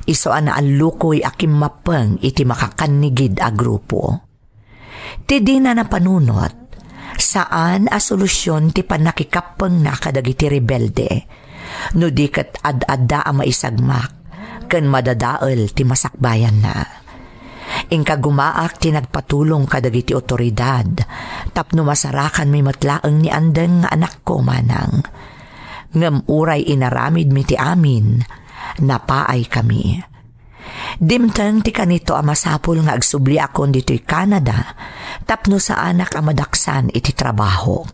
Iso ana ang lukoy akim mapeng iti makakanigid a grupo. Ti di na napanunot, saan a solusyon ti panakikapeng na kadagiti rebelde, no di kat ad-adda a maisagmak, kan madadaol ti masakbayan na. Ingka gumaak ti nagpatulong kadagiti otoridad, tapno masarakan may matlaeng ni Andeng nga anak ko manang. Ngem uray inaramid mi ti amin, napaay kami. Dimteng ti kanito a masapul nga agsubli akon dito'y Canada, tapno sa anak a madaksan iti trabaho.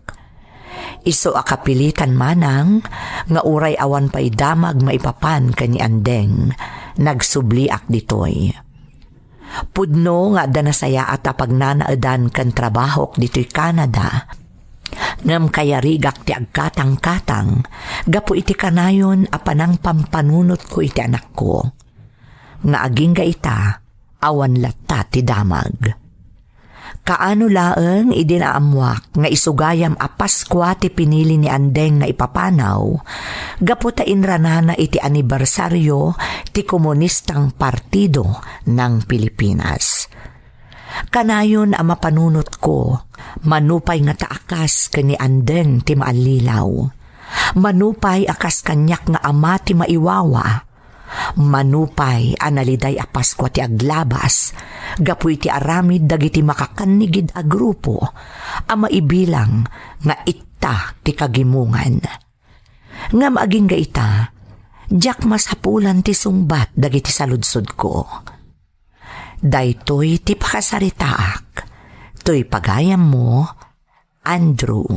Iso akapilitan manang, nga uray awan pa'y damag maipapan kani Andeng, nagsubliak ditoy. Pudno nga danasaya at apagnanaadan kan trabahok dito'y Canada, ngam kaya rigak ti agkatang-katang, gapo iti kanayon apanang pampanunot ko iti anak ko. Nga aging ita, awan latta ti damag. Kaano laeng idinaamuak nga isugayam a Paskwa ti pinili ni Andeng nga ipapanaw, gaputa inranana iti anibersaryo ti Komunistang Partido ng Pilipinas. Kanayon a mapanunot ko, manupay nga taakas kani Andeng ti maalilaw, manupay akas kanyak nga ama ti maiwawa, manupay analiday a Paskwa ti aglabas, gapu iti aramid dagiti makakanigid a grupo, a maibilang nga itta ti kagimungan. Nga maaging ga ita, jak masapulan ti sungbat dagiti saludsod ko. Daytoy ti pakasaritaak, to'y pagayam mo, Andrew.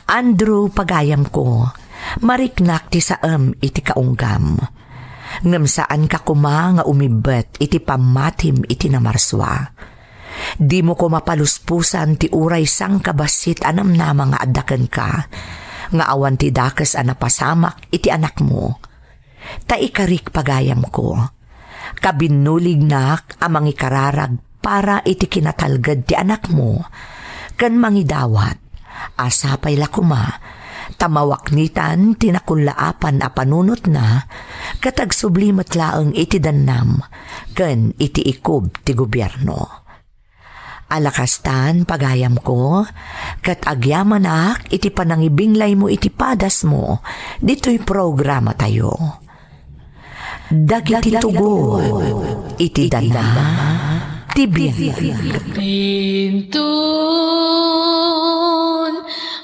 Andrew, pagayam ko, mariknak ti saem iti kaunggam. Ngem saan ka kuma nga umibet iti pamatim iti namarswa. Di mo ko mapaluspusan ti uray sang kabasit anam na mga adaken ka, nga awan ti dakes anapasamak iti anak mo. Ta ikarik pagayam ko, kabinulig nak amang ikararag para iti kinatalgad ti anak mo, kan mangidawat, asapay la kuma, tamawaknitan tinakulaapan a panunot na, katag sublimat laeng iti dannam, ken iti ikob ti gobyerno. Alakastan pagayam ko, kat agyamanak iti panangibinglay mo iti padas mo, dito'y programa tayo. Dagiti tugo, iti dana, tibiyag. Pintun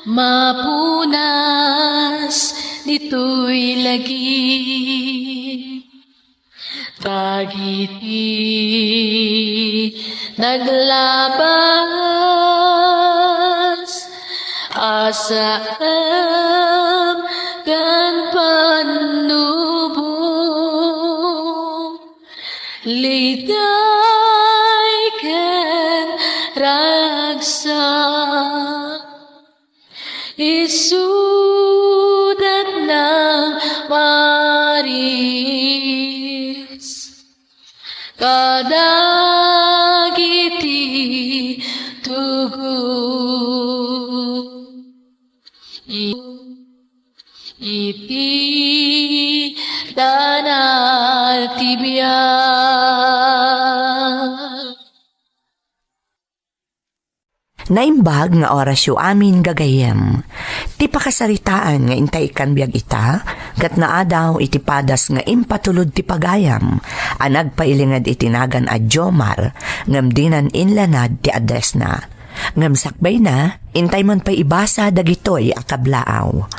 mapunas dito'y lagi, dagiti naglabas asam kan panubong ligay ken ragsa isudat ng Maris kadagiti tugon iti danal tibiyag. Naimbag nga orasyo amin gagayem. Ti pakasaritaan nga intay kan biag ita, kat naadaw iti padas nga impatulod ti pagayam, anag pailingad itinagan a Jomar, ngam dinan inlanad ti address na. Ngam sakbay na, intay man pa ibasa dagitoy akablaaw.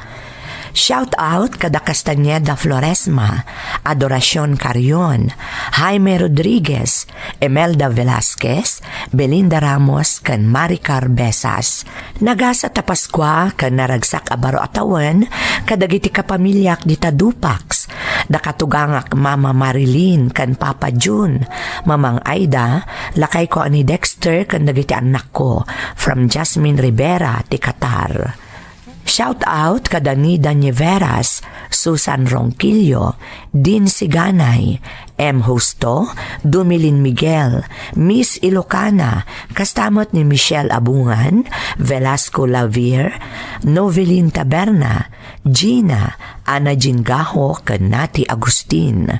Shout out kada Castañeda Floresma, Adoracion Carion, Jaime Rodriguez, Emelda Velasquez, Belinda Ramos kan Maricar Besas. Nagasa tapaskwa kan naragsak abaro atawan kadagiti kapamilyak di Tadupax. Dakatugangak Mama Marilyn kan Papa June, Mamang Aida, lakay ko ani Dexter kan dagiti anak ko from Jasmine Rivera ti Qatar. Shout out kada Nida Nieveras, Susan Ronquillo, Din Siganay, M. Justo, Dumilin Miguel, Miss Ilocana, kastamot ni Michelle Abungan, Velasco Lavier, Novelin Taberna, Gina, Ana Jingaho, ken Nati Agustin.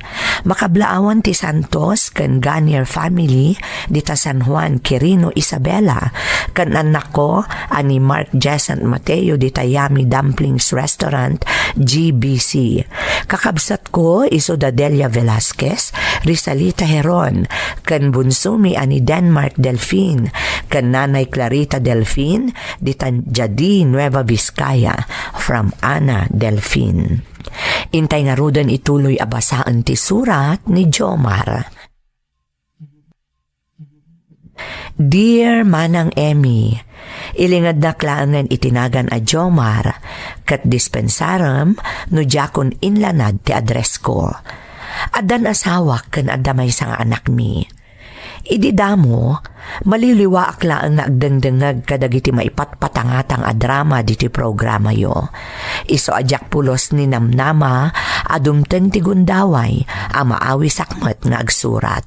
Makablaawan ti Santos ken Ganier family dita San Juan Quirino Isabela, ken anak ko ani Mark Jason Mateo dita Yummy Dumplings Restaurant GBC. Kakabsat ko iso da Delia Velasquez, Rizalita Heron, ken bunsumi ani Denmark Delfin, ken Nanay Clarita Delfin dita Jadi Nueva Vizcaya from Ana Delfin. Intay nga rudan ituloy abasaan ti surat ni Jomar. Dear Manang Emmy, ilingad na klaangan itinagan a Jomar, kat dispensaram no jakon inlanad ti address ko. Adan asawak kan adamay sang anak mi. Idi damo, maliliwa aklaan nga agdengdengag kadagiti maipatpatangatang a drama diti programa yo. Iso ajak pulos ni namnama adumteng ti gundaway a maawi sakmet nga agsurat.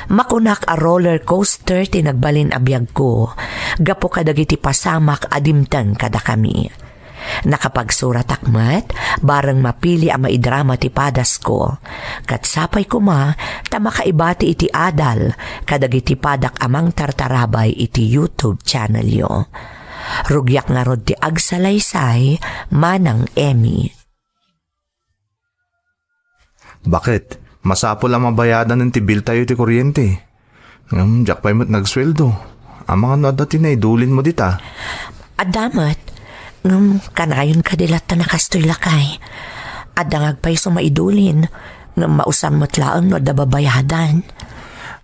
Makunak a roller coaster ti nagbalin abiyag ko, gapo kadagiti pasamak adimteng kada kami. Nakapagsurat akmat, barang mapili ang maidrama ti padas ko. Katsapay ko ma, tamakaibati iti adal, kadagiti padak amang tartarabay iti YouTube channel yo. Rugyak nga rod ti agsalaysay, Manang Emmy. Bakit? Masapol ang mabayadan ng tibil tayo ti kuryente. Diyak pa'y mo't nagsweldo. Ang mga nadati na idulin mo dita. Adamat, kanayon ka dilat na nakastoy lakay. Adangag pa'y sumaidulin, mausam mo't laang no dababayadan.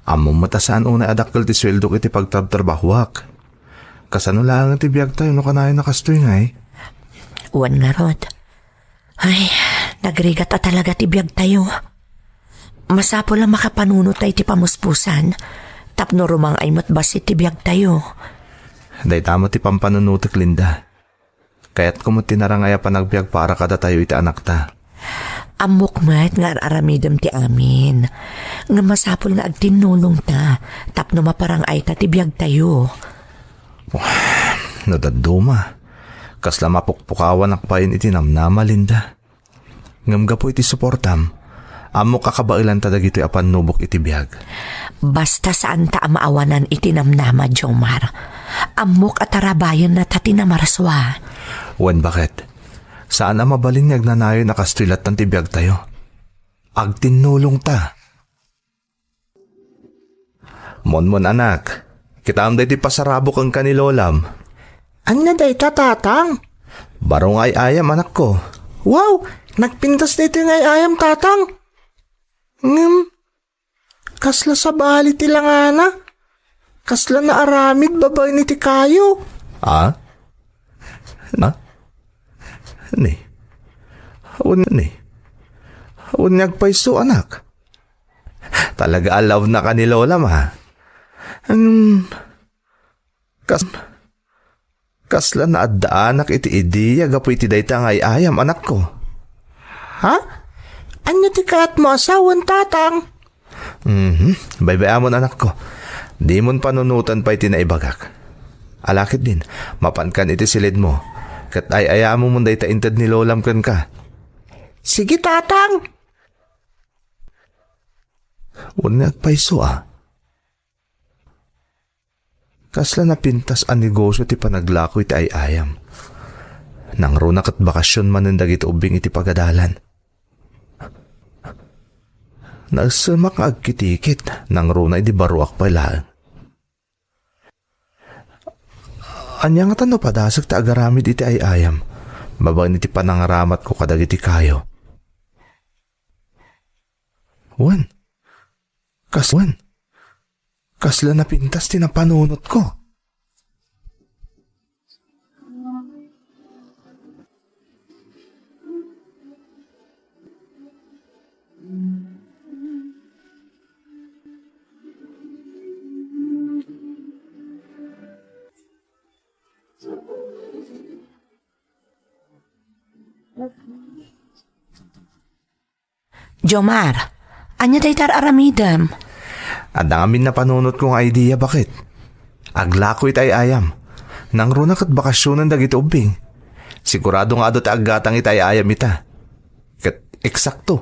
Amo matasaan una adakkel ti sweldo kiti pagtabtrabahwak. Kasano lang ti biyag tayo no kanayon nakastoy ngay. Uwan nga rod. Ay, nagrigat ta talaga ti biyag tayo. Masapo lang makapanunot tayo ti pamuspusan. Tapno rumang ay matbasit ti biyag tayo. Day tamo ti pampanunutik Linda. Kaya't kumot tinarangaya pa nagbiag para kada tayo iti anak ta. Amok mat nga aramidam ti amin. Nga masapol nga agtinulong ta. Tapno maparang ay ta ti biyag tayo. Nadaduma. Kasla mapukpukawan akpayin iti namnama Linda. Ngamga po iti suportam. Amo kakabailan ta dagito apan nubok iti biyag. Basta saan ta amaawanan iti namnama Jomar. Amok at tarabayan na tati na maraswa. Wen bakit? Saan ang mabalin niya agnanayo nakastrilat ng tibiyag tayo? Agtinulong ta. Mon anak, kita am day ti pasarabo kang kanilolam. Ano day tatang? Barong ay ayam anak ko. Wow! Nagpintas dito yung ayam tatang. Kasla sa bali ti langana. Kasla na aramid babae ni ti kayo. Ah? Na? Ni? Unyag pa iso, anak. Talaga alaw na ka ni Lola, ma. Kasla na addaanak iti idiya gapu iti dayta ngay ayam, anak ko. Ha? Anya ti kayat mo asawan, tatang? Baybayamon, anak ko. Di mon panunutan pa iti naibagak. Alakit din, mapankan iti silid mo. Kat ay ayamo mo dayta inted ni Lolam kan ka. Sige, tatang. Unyag pa iso, Kasla na pintas ang negosyo ti panaglako iti ay ayam. Nang runak at bakasyon man ng dagit ubing iti pagadalan. Nagsumak agkitikit nang runa iti baruak pala. Anya nga tano padasag ta agaramid iti ay ayam. Babang iti panangaramat ko kadag iti kayo. Wan. Kasla na pintas tinapanunot ko. Jomar, anya daytar aramidem? At amin na panunot kong idea, bakit? Aglako itay ayam. Nang runak at bakasyonan dagiti ubing. Sigurado nga ado ta aggatang itay ayam ita. Kat eksakto.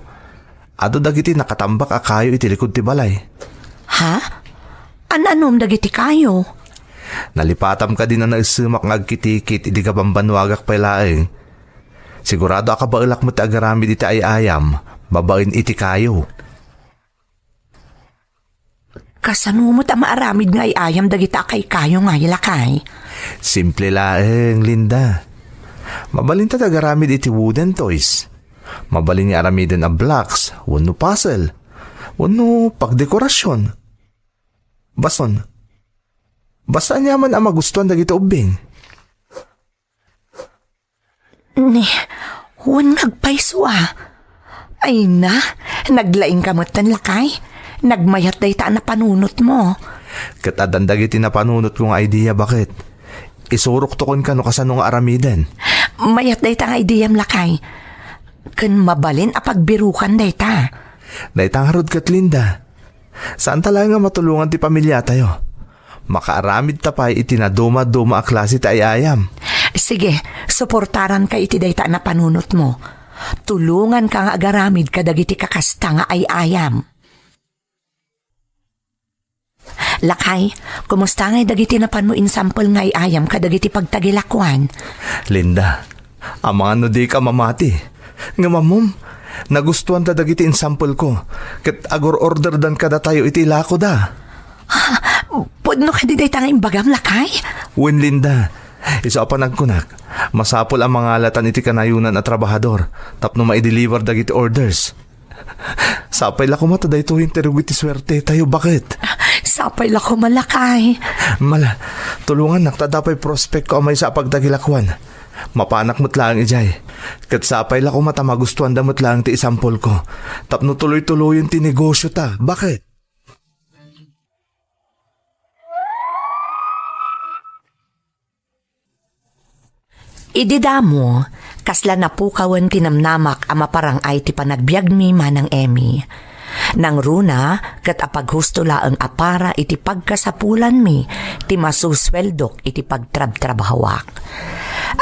Ado dagiti nakatambak akayo iti likod ti balay. Ha? An-anom dagiti kayo? Nalipatam ka din na naisumak ng agkitikit iti kabambanwagak pailaeng. Sigurado akabailak mo ti agaramid iti ay ayam. Babain iti kayo. Kasanumot ang maaramid nga ayam dagita kay kayo nga ilakay. Simple laeng, Linda. Mabalin ta tagaramid iti wooden toys. Mabalin nga aramidin a blocks, wano puzzle, wano pagdekorasyon. Basta niya man ang magustuhan dagiti ubing. Ni, huwag nagpaiso Ay na, naglaing kamutan lakay. Nagmayat day ta na panunot mo. Katadandag iti na panunot kong idea, bakit? Isurok to kon ka no kasano nga aramiden. Mayat day ta nga ideyam lakay. Kan mabalin apagbirukan day ta. Day ta nga rod kat, Linda. Saan talaga nga matulungan ti pamilya tayo? Makaaramid tapay iti na duma-duma a klase ta ayam. Sige, suportaran ka iti day ta na panunot mo. Tulungan ka nga agaramid kadagiti kakasta nga ay ayam. Lakay, kumusta nga'y dagiti napan mo insample nga'y ayam kadagiti pagtagilakwan? Linda, ang mga no di ka mamati. Nga mamum, nagustuhan ta dagiti insample ko. Kat agor order dan kada tayo iti lako da. Pudno ka di day tanging bagam lakay? Win, Linda, isa pa nagkunak. Masapol ang mga alatan iti kanayunan at trabahador. Tapno ma-deliver dagiti orders. Sapay lako mata da ito interview iti swerte tayo, bakit? Sapay lako malakay. Mala, tulungan naktadapay prospect ko amay sa pagdagilakwan. Mapanak mo't lang ijay. Kat sapay lako mata magustuhan damot lang ti isampol ko. Tapno tuloy-tuloy yung tinegosyo ta, bakit? Ididamo, kasla na pukawan tinamnamak ama parang ay ti panagbiag mi manang Emmy. Nang runa, kat apaghusto laang apara iti pagkasapulan mi, ti masusweldok iti pagtrab-trabhawak.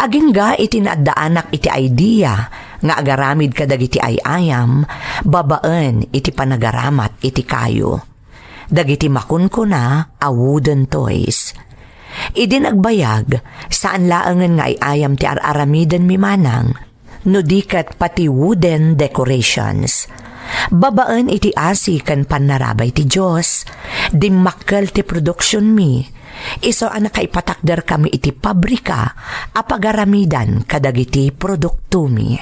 Agingga iti naadaanak iti idea, nga agaramid kadag iti ayayam, babaan iti panagaramat iti kayo. Dagiti makunkuna, a wooden toys. Idi nagbayag, saan laangan nga ayam ti ar-aramiden mi manang, no dikat pati wooden decorations. Babaan iti asi kan panarabay ti Diyos, dimmakkel ti production mi. Iso ang nakaipatakder kami iti pabrika, apagaramidan kadagiti produkto mi.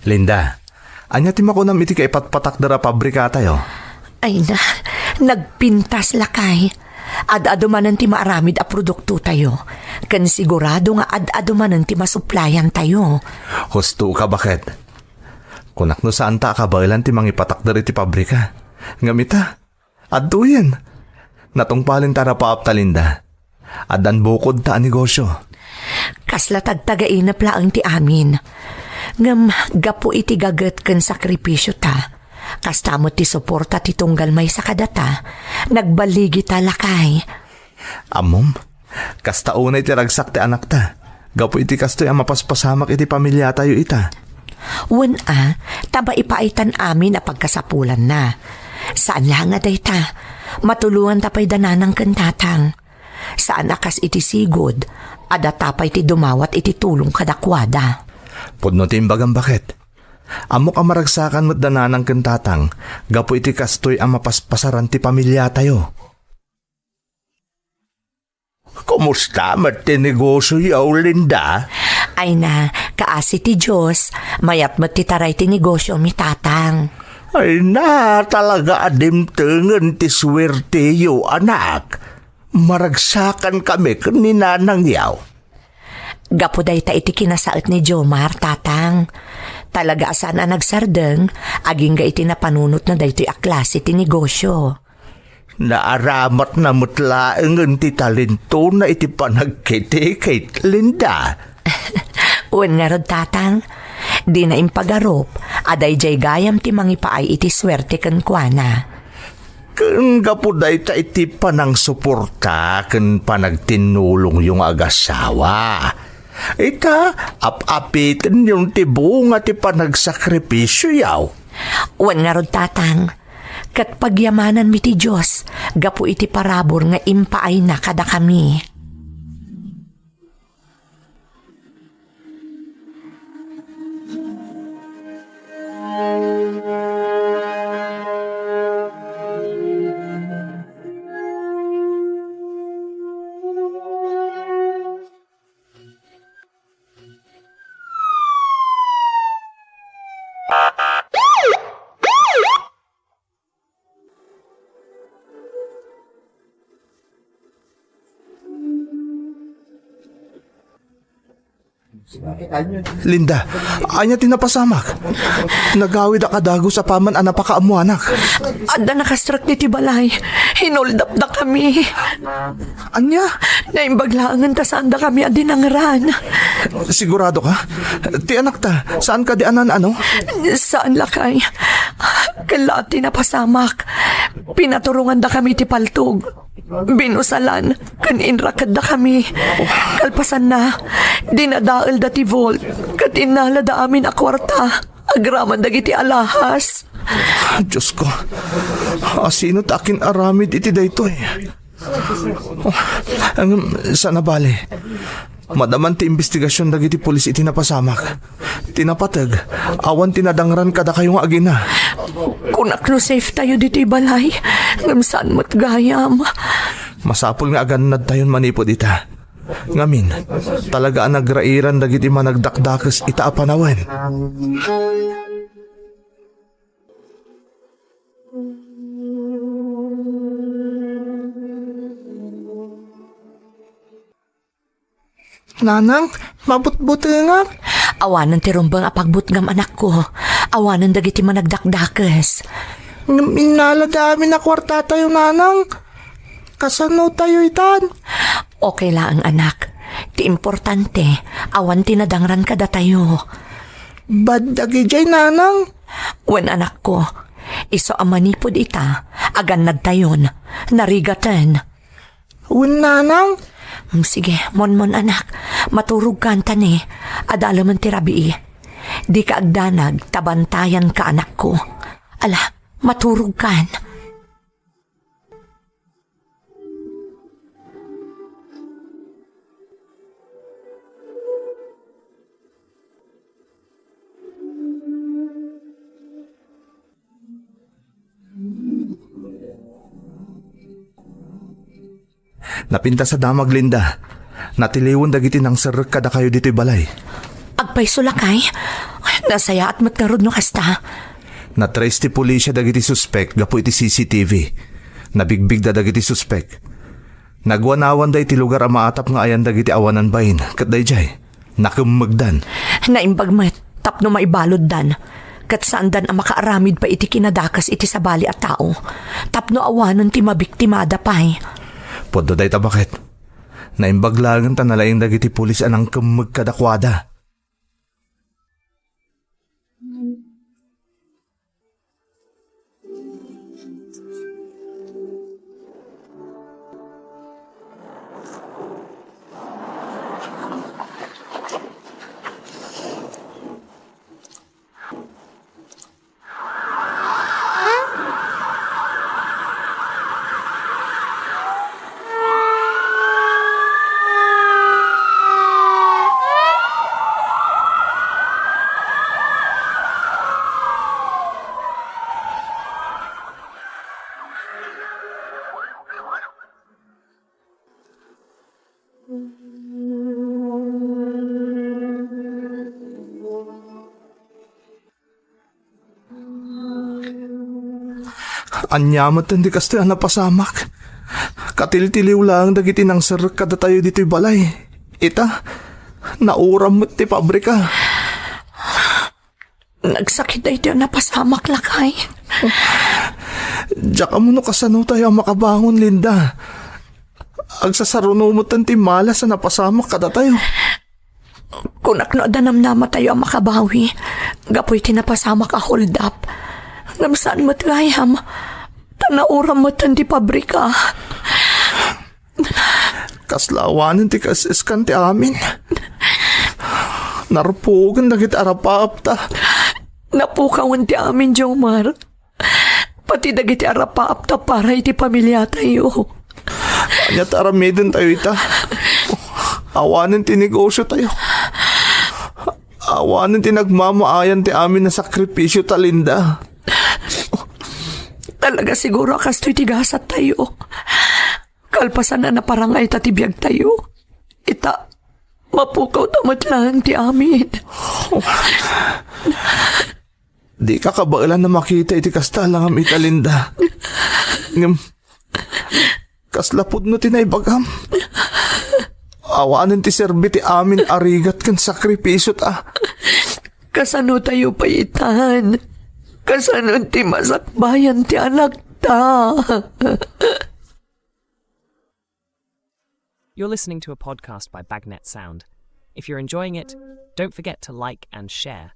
Linda, anya ti makunam iti kaipatpatak dara pabrika tayo. Ay na, nagpintas lakay. Ad-ado manan ti maaramid a produkto tayo. Kan sigurado nga ad-ado manan ti masuplayan tayo. Husto ka bakit? Kunak no saan ta kabagilan ti mangipatak dara ti pabrika. Ngamita, adtuyen. Natungpalin tara paap ta Linda. Adan bukod ta ang negosyo. Kasla tagtagainap laang ti amin. Ngam gapo iti gaget ken sakripisyo ta. Kastamot ti suporta ti tunggal may sa kadata. Nagbaligi ta lakay. Amom, kasta unay ti ragsak ti anak ta. Gapo iti kastoy ang mapaspasamak iti pamilya tayo ita. Wen taba ipaitan amin a pagkasapulan na. Saan lang nga day ta? Matulungan tapay dananang kantatang. Saan akas iti sigod, ada tapay ti dumawat iti tulong kadakwada. Pudno ti imbagang bakit? Amok ang maragsakan mo't dananang kantatang, gapo iti kastoy ang mapaspasaran ti pamilya tayo. Kumusta mat ti negosyo yaw, Linda? Ay na, kaasi ti Diyos, mayat mo ti taray ti negosyo mi tatang. Ay na, talaga adimtengen ti swerte yo, anak. Maragsakan kami ni nanang yaw. Gapuday ta iti kinasaot ni Jomar, tatang. Talaga asan na nagsardeng, aging ga iti napanunot na daytoy a klase ti negosyo. Naaramat na mutlaengen ti talento na iti panagkiti kay Linda. Uwan nga rod, tatang. Di na impagarop, aday jay gayam ti mangipaay iti swerte ken kuana. Ken gapuday ta iti panang suporta ken panagtinulong yung agasawa. Ita, ap-apitin yung tibunga ti panagsakripisyo yaw. Uwan nga rod, tatang. Kat pagyamanan mi ti Diyos, gapu iti parabor nga impaay na kada kami. Linda, anya tinapasamak. Nagawid a kadago sa paman a napakaamu anak. Adda nakastrak ni ti balay, hinoldap da kami. Anya? Naimbaglaangan ta saan da kami adinangran. Sigurado ka? Ti anak ta, saan ka di anan ano? Saan lakay? Kalati na pasamak. Pinaturungan da kami ti paltog. Binusalan, kaninrakad da kami. Kalpasan na, dinadaal da ti Volt, katinala da amin a kwarta. Agraman dagiti alahas. Diyos ko, asino takin aramid iti daytoy. Sana bale, madaman ti investigasyon dagiti pulis iti napasamak. Tinapatag, awan tinadangran kada kayo nga agina. Kunak no safe tayo dito balay, ngamsaan mo't gayam. Masapul nga aganad tayon manipod ita. Ngamin, talaga ang nagrairan dagiti managdakdakes ita apanawen. Nanang, mabut-buti nga. Awanan ti rumbang apagbutgam anak ko. Awanan dagiti managdakdakes. Minala dami na kwarta tayo, nanang. Kasano tayo itan? Okay lang, anak. Ti importante, awan tinadangran kada tayo. Bad dagi jay, nanang. Wen anak ko, iso amanipod ita, agan nagtayon, narigatan. Wen, nanang. Sige, mon anak, maturog ka ni, adalaman ti rabii. Di ka agdanag, tabantayan ka anak ko. Ala, maturog kan. Napinta sa damag, Linda. Natiliwan dagiti nang sarek kada kayo dito'y balay. Agpay sulakay? Nasaya at matkarod no kasta. Na-trace ti pulisya dagiti suspect gapo iti CCTV. Nabigbig da dagiti suspect. Nagwanawan da iti lugar a maatap nga ayan dagiti awanan bayin. Kat dayjay, nakumagdan. Naimbag met, tapno maibalod dan. Kat saan dan ang makaaramid pa iti kinadakas iti sabali at tao. Tapno awanan ti mabiktimada pa'y. Podo day tabakit. Naimbag langan ta nalayang dagiti pulis anang kumagkadakwada. Anyamat hindi kasto yan napasamak. Katil-tiliw lang dagiti nang sir kada tayo dito'y balay. Ita, nauram mo't ti pabrika. Nagsakit na ito napasamak lakay. Diyak mo no kasano tayo makabangon, Linda. Agsasarunumot ti malas sa napasamak kada tayo. Kunak no danamnama tayo ang makabawi. Gapoy tinapasamak a hold up. Ngamsaan mo't gayam. Tanauram mo't ti pabrika. Kaslawanan ti kasiskan ti amin. Narpugan na kita arapaapta. Napukawan ti amin, Jomar. Pati dagiti arapaapta para iti pamilya tayo. Anyat aramidin tayo ita. Awanan ti negosyo tayo. Awanan ti nagmamaayan ti amin na sakripisyo ta, Linda. Talaga siguro kasto'y tigasat tayo. Kalpasan na naparangay tatibiyag tayo. Ita, mapukaw tamat lang ti amin. Di ka kabailan na makita iti kasta lang am ita, Linda. Ngam, kaslapod no tinaybagam. Awanan ti serbi ti amin arigat kan sakripisyo ta. Kasano tayo payitan? Kasano ti masakbayan ti anak ta? You're listening to a podcast by Bagnet Sound. If you're enjoying it, don't forget to like and share.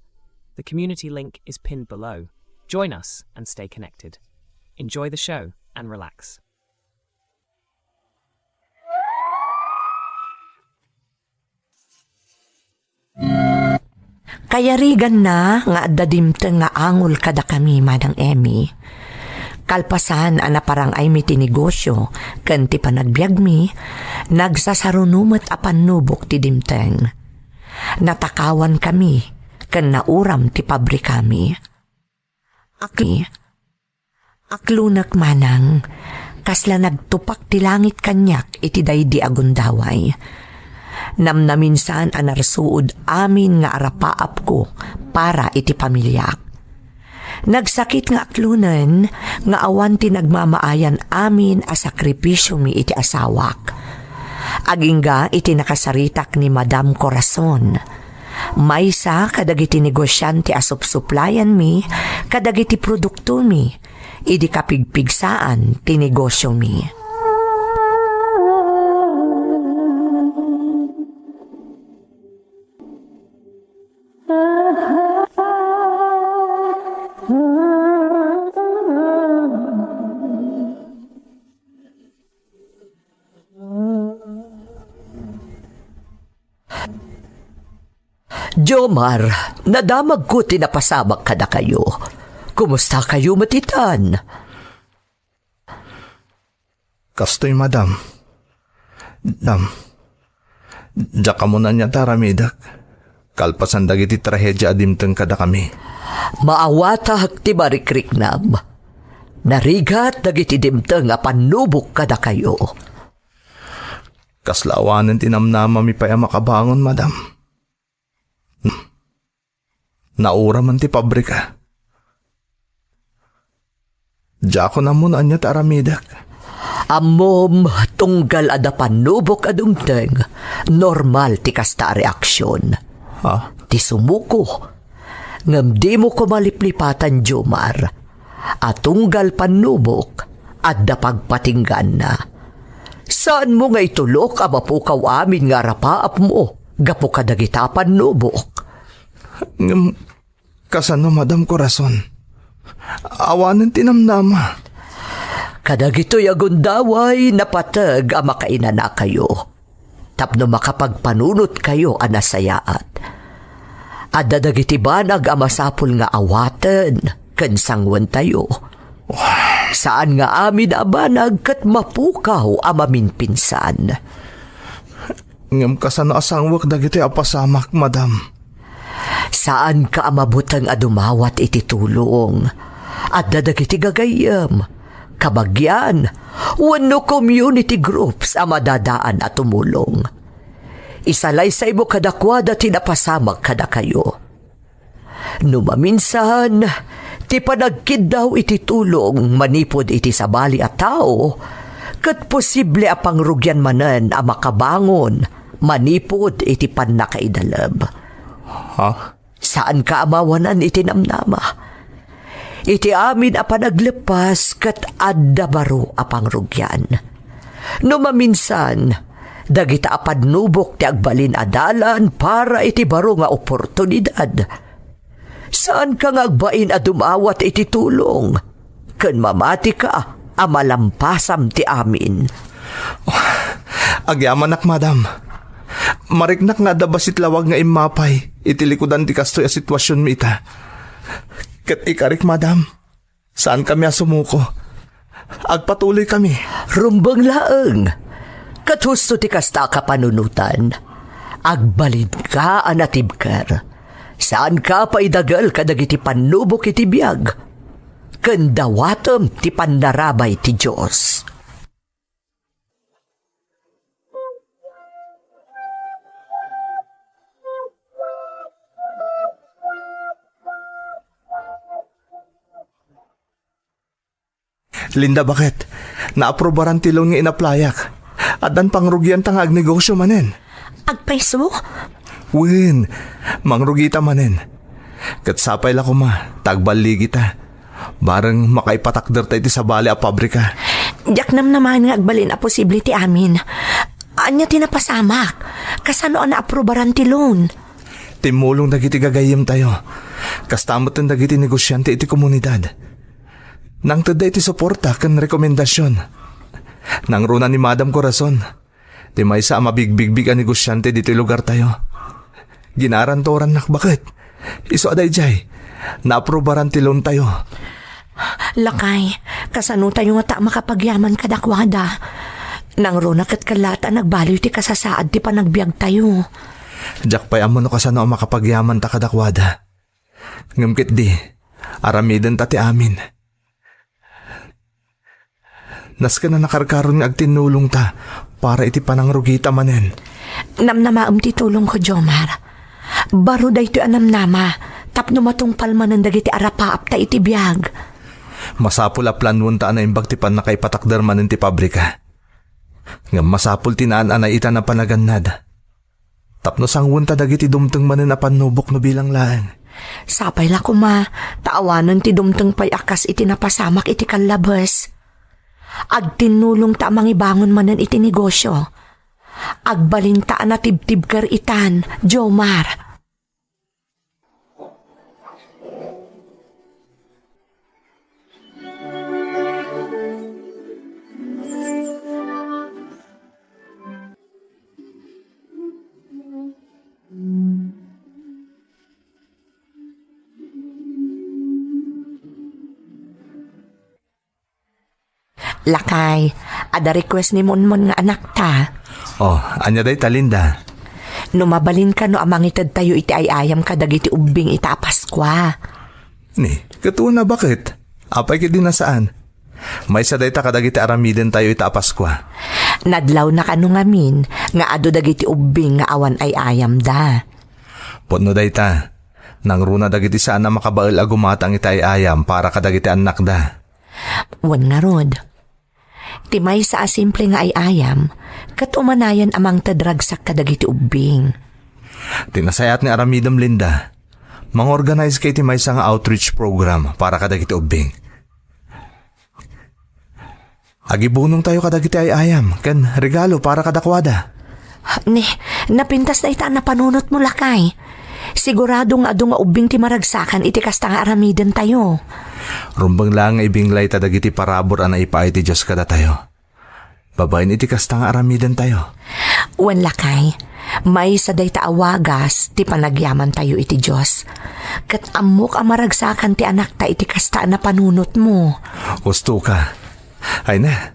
The community link is pinned below. Join us and stay connected. Enjoy the show and relax. Kayarigan na nga adadimteng nga angol kada kami manang Emmy. Kalpasan ana parang ay mi tinegosyo ken ti panagbiag mi nagsasarunumot a panubok ti dimteng. Natakawan kami ken nauram ti pabrika mi. Aklunak manang kasla nagtupak ti langit kanyak iti daydi agundaway. Namnaminsan anarsuod amin nga arapaap ko para iti pamilyak. Nagsakit nga aklunan nga awan ti nagmamaayan amin a sakripisyo mi iti asawak. Agingga iti nakasaritak ni Madam Corazon. Maysa kadagiti negosyante a supsuplayan mi kadagiti produkto mi idi kapigpigsaan ti negosyo mi. Jomar, nadamag ko tinapasabak kada kayo. Kumusta kayo matitan? Kastoy, madam. Diyak ka muna niya taramidak. Kalpasan dagiti trahedya adimteng kada kami. Maawatak ti barikriknam. Narigat dagiti dimteng nga panubok kada kayo. Kaslawanan tinamnama mi paya makabangon, madam. Naura man ti pabrika. Diya ako na muna niya taramidak. Amom, tunggal ada panubok adungteng. Normal ti kasta reaksyon. Ha? Ti sumuko. Ngam di mo ko maliplipatan, Jomar. At tunggal panubok adda pagpatinggan na. Saan mo nga itulok ang mapukaw amin nga rapaap mo? Gapo ka dagita panubok. Kasano, Madam Corazon? Awanan tinamnama. Kadagito'y agundaway napatag ang makainan na kayo. Tapno makapagpanunot kayo anasayaat. At dadagiti banag ang masapul nga awaten kansangwan tayo. Saan nga amin abanag kat mapukaw ang maminpinsan. Ngam kasano asangwak dagiti apasamak, Madam. Saan ka amabutang adumawat iti tulong? At dadagiti gagayam. Kabagyan, wano community groups ang madadaan at tumulong. Isalaysay mo kadakwada tinapasamag kada kayo. Numaminsan, ti panagkid daw iti tulong manipod iti sabali at tao, kat posible apang rugyan manen ang makabangon, manipod iti pannakaidalab. Ha? Saan ka amawanan iti namnama? Iti amin a panaglepas kat adda baro apang rugyan. Numaminsan, dagita apadnubok ti agbalin adalan para iti baro nga oportunidad. Saan ka nga agbain a dumawat iti tulong? Ken mamati ka a malampasam ti amin. Agyaman Madam. Mariknak nga dabasit lawag nga imapay. Itilikudan ti kastoy a sitwasyon mi ita. Kat ikarik, Madam. Saan kami asumuko? Agpatuloy kami. Rumbang laeng. Kat husto ti kasta ka panunutan. Agbalid ka anatibker. Saan ka paidagal kadagiti panubok iti biyag? Kandawatom ti pandarabay ti Diyos. Linda, bakit? Naaprobaran tilon nga inaplayak. At dan pangrugyan tang agnegosyo manen. Agpeso? Win, mangrugita manen. Kat sapay la ko ma, tagbaligi ta. Barang makaipatakder tayo ti sa bali a pabrika. Diyak naman nga agbalin a posible ti amin. Anya tinapasamak. Kasano ang naaprobaran ti loan? Timulong dagiti gagayim tayo. Kastamot ng dagiti negosyante iti komunidad. Nang tada iti suporta kan rekomendasyon. Nang runa ni Madam Corazon. Di may sa mabigbig ang negosyante dito lugar tayo. Ginarantoran nak bakit? Iso aday jay. Naaprobaran ti loan tayo. Lakay, kasano tayo nga ta makapagyaman kadakwada. Nang runa kat kalata nagbaliw ti kasasaad ti panagbiag tayo. Diyak pa'y amo no kasano ang makapagyaman ta kadakwada. Ngamkit di, aramidan ta ti amin. Nas ka na nakarkaron nga agtinulong ta para iti panangrugita manen. Namnamaam ti tulong ko, Jomar. Baro da ito anamnama, tapno matungpal manan dagiti arapaap ta iti biyag. Masapul a planwon ta na imbag ti pan nakaipatakder manen ti pabrika. Nga masapul tinaan-anay ita na panagannad. Tapno sangwon ta dagiti dumteng manen a panubok no bilang laeng. Sapay la kuma, taawanan ti dumteng pay akas iti napasamak iti kalabas. Agtinulong ta mangibangon manen iti negosyo. Agbalin ta na tibtib ker itan, Jomar. Lakay, ada request ni Monmon nga anak ta. Oh, anya day talinda. Numabalin ka no amangitad tayo iti ayayam ka dagiti ubing ita Paskwa. Ni, katuwa na bakit? Apay kiti na saan? May sa day ta kadagiti aramiden tayo ita Paskwa. Nadlaw na kanu ngamin, nga ado dagiti ubing nga awan ay ayam da. Potno day ta. Nang runa dagiti saan na makabaal agumatang itay ayam para kadagiti anak da. Wan nga rod. Timay sa asimple nga ay ayam, kat umanayan amang tadragsak kadagiti ubing. Tinasayat ni Aramidam Linda. Mang-organize kay timay sa nga outreach program para kadagiti ubing. Agibunong tayo kadagiti ay ayam, kan regalo para kadakwada. Napintas na ita na panunot mo lakay. Siguradong adu nga ubing ti maragsakan iti kasta nga aramidan tayo. Rumbang lang nga ibinglay tadagiti parabor ana ipaay ti Diyos kada tayo. Babain iti kasta nga aramidan tayo. Wan lakay, may saday ta awagas ti panagyaman tayo iti Diyos. Kat amok ang maragsakan ti anak ta iti kasta na panunot mo. Gusto ka. Ay na.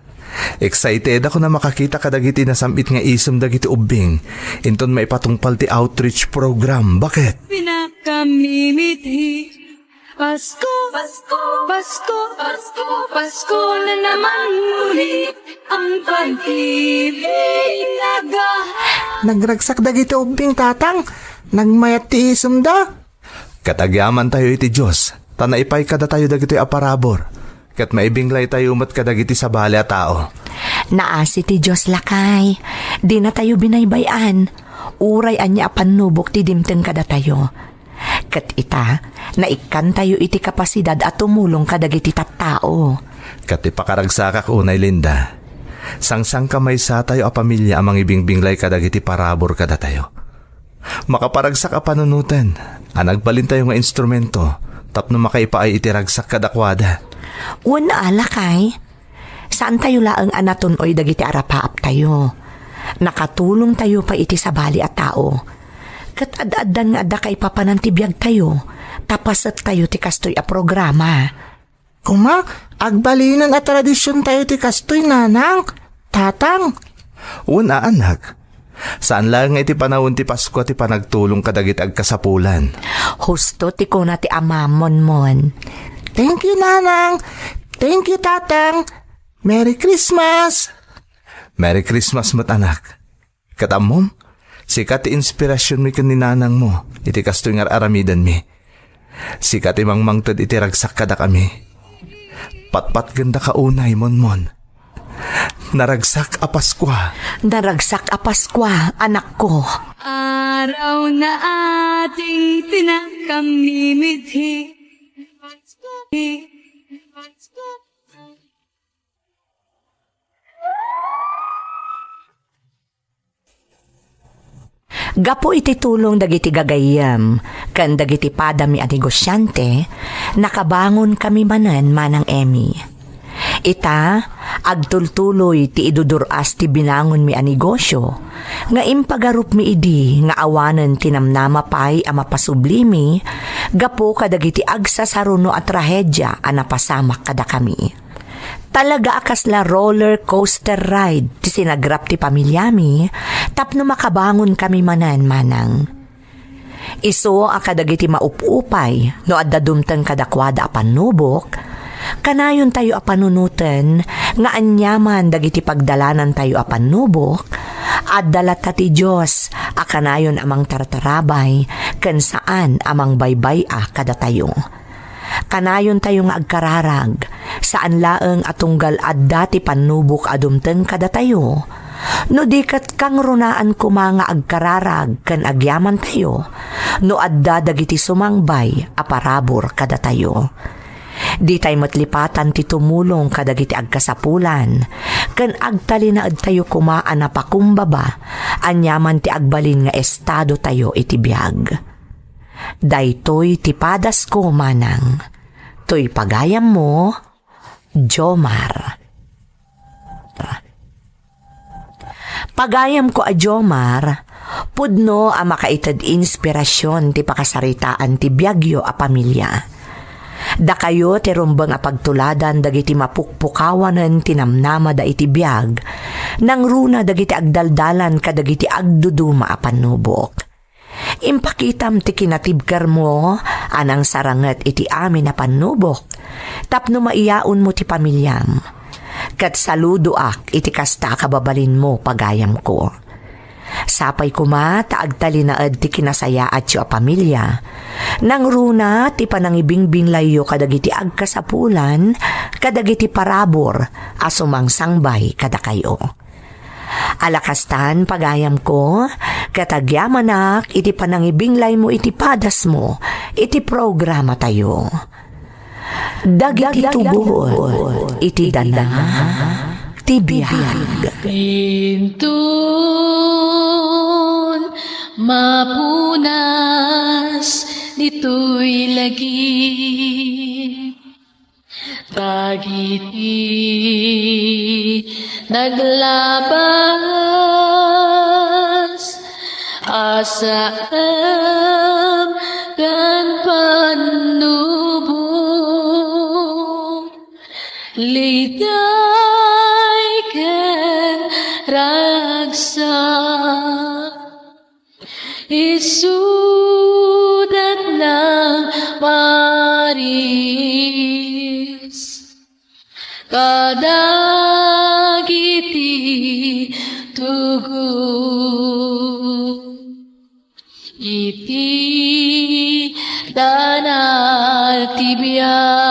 Excited ako na makakita kadagiti na samit nga isum dagiti ubing. Inton maipatungpal ti outreach program. Bakit? Pinakamimithi Pasko, Pasko, Pasko, Pasko, Pasko na naman muli ang pag-ibig Nagragsak dagiti ubing tatang. Nagmayat ti isum da. Katagyaman tayo iti Diyos. Tanaipay kada tayo dagiti aparabor. Kat maibinglay tayo mat kadagiti sa bali a tao. Naasi ti Diyos lakay. Di na tayo binaybayan. Uray anya panubok ti dimteng kada tayo. Kat ita, naikan tayo iti kapasidad at tumulong kadagiti tattao. Kat ipakaragsakak unay Linda. Sangsang kamay sa tayo a pamilya amang ibingbinglay kadagiti parabor kada tayo. Makaparagsak a panunutan. Anagbalin tayo nga instrumento. Tapno makaipaay itiragsak kadakwada. Una alakay. Saan tayo laang anaton oy dagiti arapaap tayo. Nakatulong tayo pa iti sa bali at tao. Kat ad-adan nga adda kay papanantibiyag tayo. Tapasat tayo ti kastoy a programa. Kuma, agbalinan at tradisyon tayo ti kastoy nanang. Tatang. Una anak. Saan lang nga iti panahon ti Pasko ti panagtulong kadagiti agkasapulan. Husto ti kuna ti amamon mon. Thank you nanang. Thank you tatang. Merry Christmas. Merry Christmas mat anak. Katamom, sikat ti inspirasyon mi ken ni nanang mo. Iti kastoy nga aramidan mi. Sikat imang mangted iti ragsak kada kami. Patpat ganda ka unay mon. Naragsak a Paskwa. Naragsak a Paskwa, anak ko. Araw na ating pinakamimithi Gapo iti tulong dagiti gagayam, kan dagiti padami a negosyante, nakabangon kami manan manang Emmy. Ita, agtultuloy ti iduduras ti binangon mi a negosyo, nga impagarup mi idi nga awanan tinamnama pay a mapasublimi, gapo kadagiti agsasaruno at trahedya a napasamak kada kami. Talaga akasla roller coaster ride ti sinagrap ti pamilyami, tapno makabangon kami manan manang. Iso akadagiti maupupay no adda dumteng kadakwada a panubok, kanayon tayo a panunutan nga anyaman dagiti pagdalanan tayo a panubok, addalat ta ti Diyos a kanayon amang tartarabay ken saan amang baybay a kada tayo. Kanayon tayo nga agkararag, saan laeng atunggal adda ti panubok adumteng kada tayo. No dikat kang runaan kuma nga agkararag ken agyaman tayo, no adda dagiti sumangbay a parabor kada tayo. Di tayo matlipatan ti tumulong kadagiti agkasapulan, ken agtalinaad tayo kumaan na pakumbaba, anyaman ti agbalin nga estado tayo iti biag. Daytoy ti padas ko manang, toy pagayam mo, Jomar. Pagayam ko a Jomar, pudno a makaitad inspirasyon ti pakasaritaan ti biagyo a pamilya. Da kayo ti rumbang a pagtuladan dagiti mapukpukawanen tinamnama da iti biag, nang runa dagiti agdaldalan kadagiti agduduma a panubok. Impakitam ti kinatibkar mo, anang saranget iti amin na panubok, tapno maiyaon mo ti pamilyam. Kat saludo ak iti kasta kababalin mo pagayam ko. Sapay kuma taagtali na ti kinasaya at yu a pamilya. Nang runa ti panangibingbing layo kadagiti agkasapulan, kadagiti parabor asumang sangbay kada kayo. Alakastan pagayam ko, katagyamanak iti panangibinglay mo iti padas mo, iti programa tayo. Dagiti tubod, iti dana, ti biyag. Pintun mapunas dito'y lagi dagiti naglabas asam kan panubong liday ken ragsak isudat ng Maris kadagiti tugu iti danal tibiyag